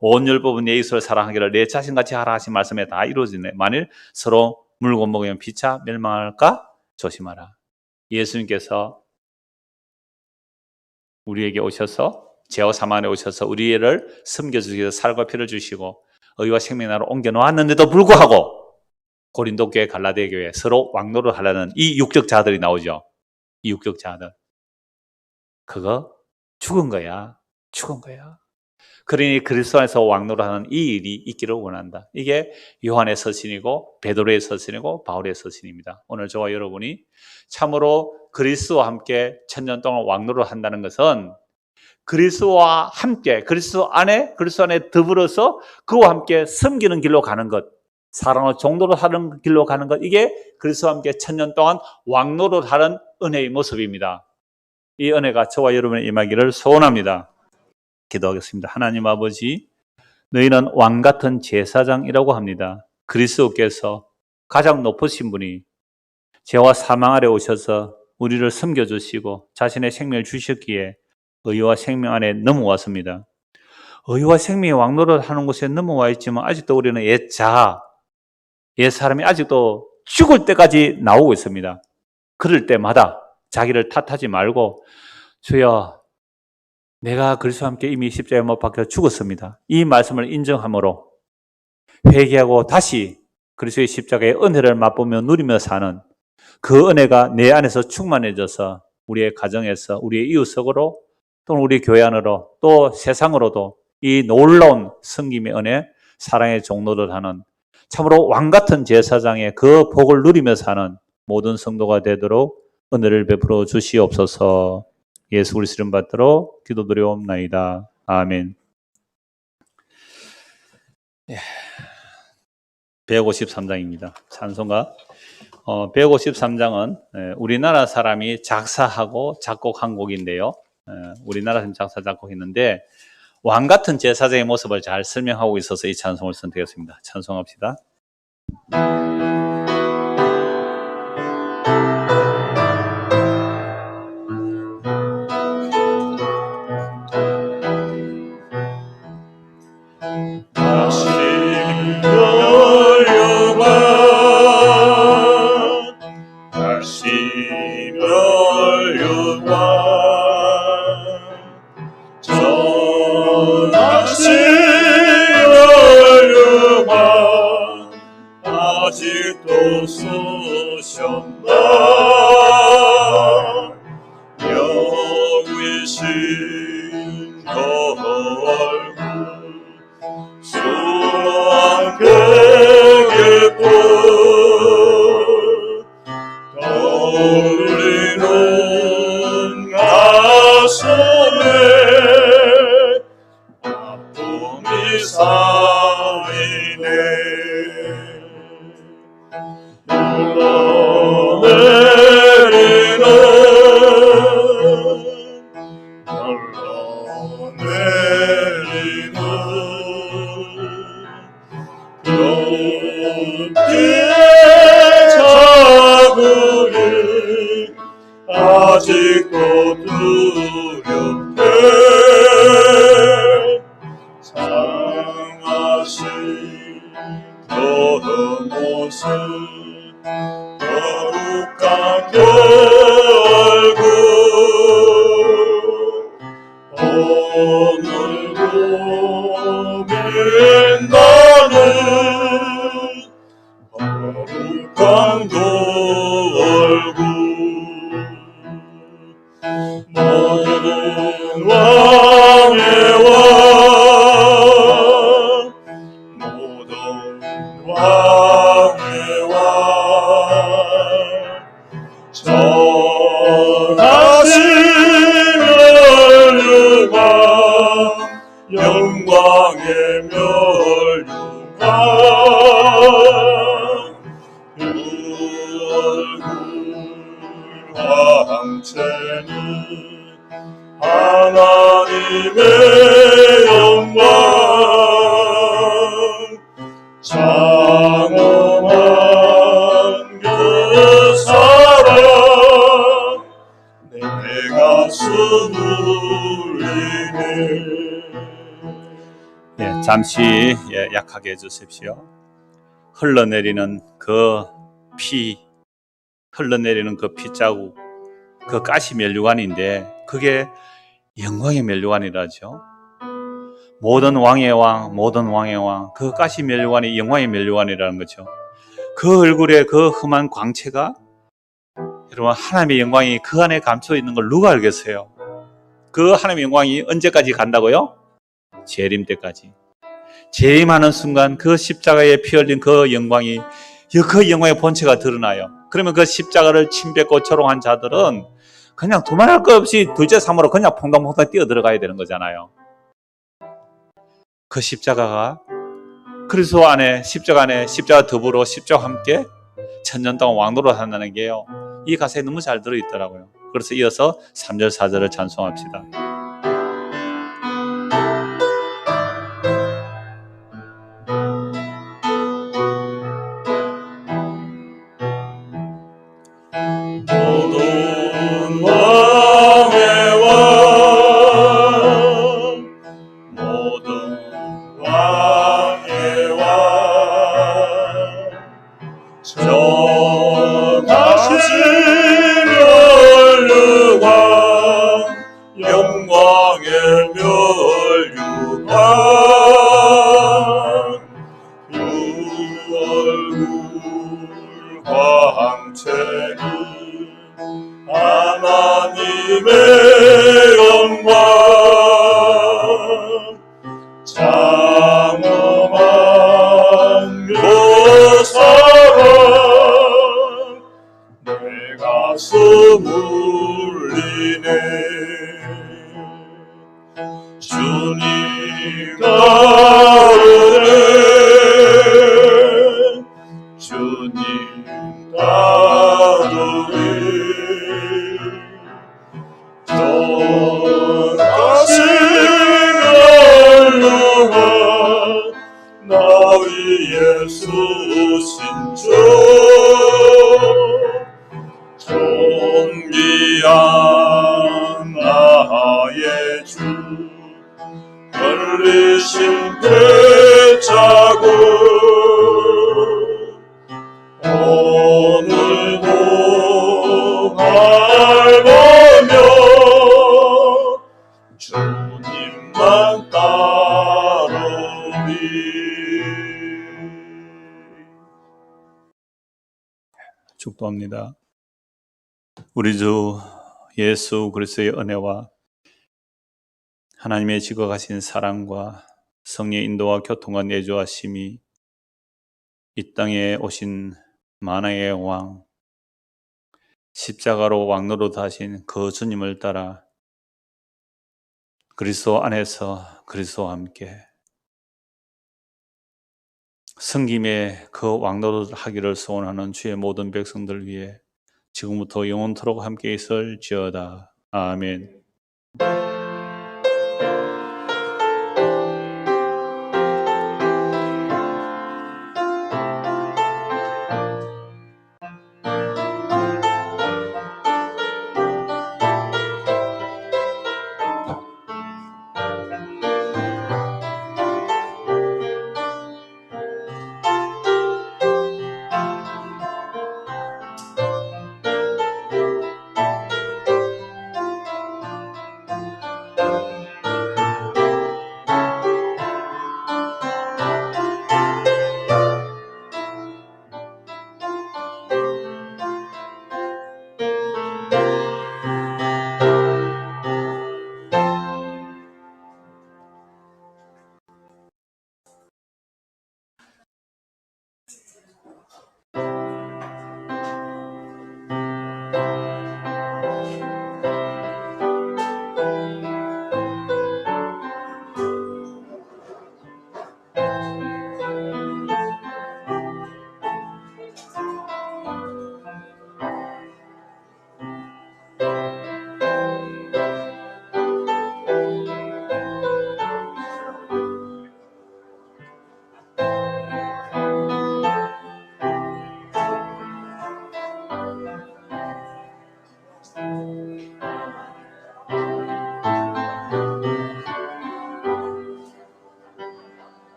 온 율법은 내 이웃을 사랑하기를 내 자신같이 하라 하신 말씀에 다 이루어지네. 만일 서로 물고 먹으면 피차 멸망할까 조심하라. 예수님께서 우리에게 오셔서 죄와 사망 안에 오셔서 우리를 섬겨주시기 위해서 살과 피를 주시고 의와 생명의 나라로 옮겨 놓았는데도 불구하고 고린도 교회, 갈라디아 교회 서로 왕노를 하려는 이 육적 자들이 나오죠. 이 육적 자들. 그거 죽은 거야. 죽은 거야. 그러니 그리스도 안에서 왕노를 하는 이 일이 있기를 원한다. 이게 요한의 서신이고 베드로의 서신이고 바울의 서신입니다. 오늘 저와 여러분이 참으로 그리스도와 함께 천년 동안 왕노를 한다는 것은 그리스도와 함께 그리스도 안에 더불어서 그와 함께 섬기는 길로 가는 것, 사랑으로 종노를 하는 길로 가는 것, 이게 그리스도와 함께 천년 동안 왕노를 하는 은혜의 모습입니다. 이 은혜가 저와 여러분의 임하기를 소원합니다. 기도하겠습니다. 하나님 아버지, 너희는 왕같은 제사장이라고 합니다. 그리스도께서 가장 높으신 분이 죄와 사망 아래 오셔서 우리를 섬겨주시고 자신의 생명을 주셨기에 의와 생명 안에 넘어왔습니다. 의와 생명의 왕노를 하는 곳에 넘어와 있지만 아직도 우리는 옛 사람이 아직도 죽을 때까지 나오고 있습니다. 그럴 때마다 자기를 탓하지 말고 주여, 내가 그리스도와 함께 이미 십자가에 못 박혀 죽었습니다. 이 말씀을 인정함으로 회개하고 다시 그리스도의 십자가의 은혜를 맛보며 누리며 사는 그 은혜가 내 안에서 충만해져서 우리의 가정에서 우리의 이웃석으로 또는 우리 교회 안으로 또 세상으로도 이 놀라운 섬김의 은혜, 사랑의 종로를 하는 참으로 왕같은 제사장의 그 복을 누리며 사는 모든 성도가 되도록 은혜를 베풀어 주시옵소서. 예수 그리스도 이름 받들어 기도드리옵나이다. 아멘. 153장입니다. 찬송가 153장은 우리나라 사람이 작사하고 작곡한 곡인데요. 우리나라 사람이 작사 작곡했는데 왕같은 제사장의 모습을 잘 설명하고 있어서 이 찬송을 선택했습니다. 찬송합시다. 아직도 쏘셨나 영위신 얼굴 수왕백의 뿔 떠올리는 가슴에 아픔이 쌓이네 아직도 두렵게 상하신 그 모습 거룩한 그 얼굴 오늘 보면 나는 거룩한 그 얼굴 모든 왕의 왕 모든 왕의 왕 광채니 하나님의 영광 장엄한 그 사랑 내 가슴 울리네. 예, 잠시 약하게 해주십시오. 흘러내리는 그 핏자국, 그 가시 면류관인데 그게 영광의 면류관이라죠. 모든 왕의 왕, 그 가시 면류관이 영광의 면류관이라는 거죠. 그 얼굴에 그 험한 광채가, 여러분, 하나님의 영광이 그 안에 감춰 있는 걸 누가 알겠어요? 그 하나님의 영광이 언제까지 간다고요? 재림 때까지. 재림하는 순간 그 십자가에 피 흘린 그 영광이, 그 영광의 본체가 드러나요. 그러면 그 십자가를 침뱉고 조롱한 자들은 그냥 두말할 것 없이 둘째 삼으로 그냥 퐁당퐁당 뛰어 들어가야 되는 거잖아요. 그 십자가가 그리스도 안에, 십자가 안에, 십자가 더불어 십자가와 함께 천년 동안 왕노로 산다는 게요, 이 가사에 너무 잘 들어있더라고요. 그래서 이어서 3절 4절을 찬송합시다. 모든 왕의 왕 모든 왕의 왕 전하신 면류관 영광의 면류관 그 얼굴 광채니 하나님의 영광 장엄한 그 사랑 내 가슴 울리네. 주님 따르네 주님 따르네 전하신 면류관 나의 예수 신주 존귀한 나의 주 흘리신 핏자국 오늘도 밟으며 주님만 따르리. 축도합니다. 우리 주 예수 그리스도의 은혜와 하나님의 지극하신 사랑과 성령의 인도와 교통과 내주하심이 이 땅에 오신 만왕의 왕, 십자가로 왕노릇 하신 그 주님을 따라 그리스도 안에서 그리스도와 함께 성김의 그 왕노릇 하기를 소원하는 주의 모든 백성들 위해 지금부터 영원토록 함께 있을지어다. 아멘.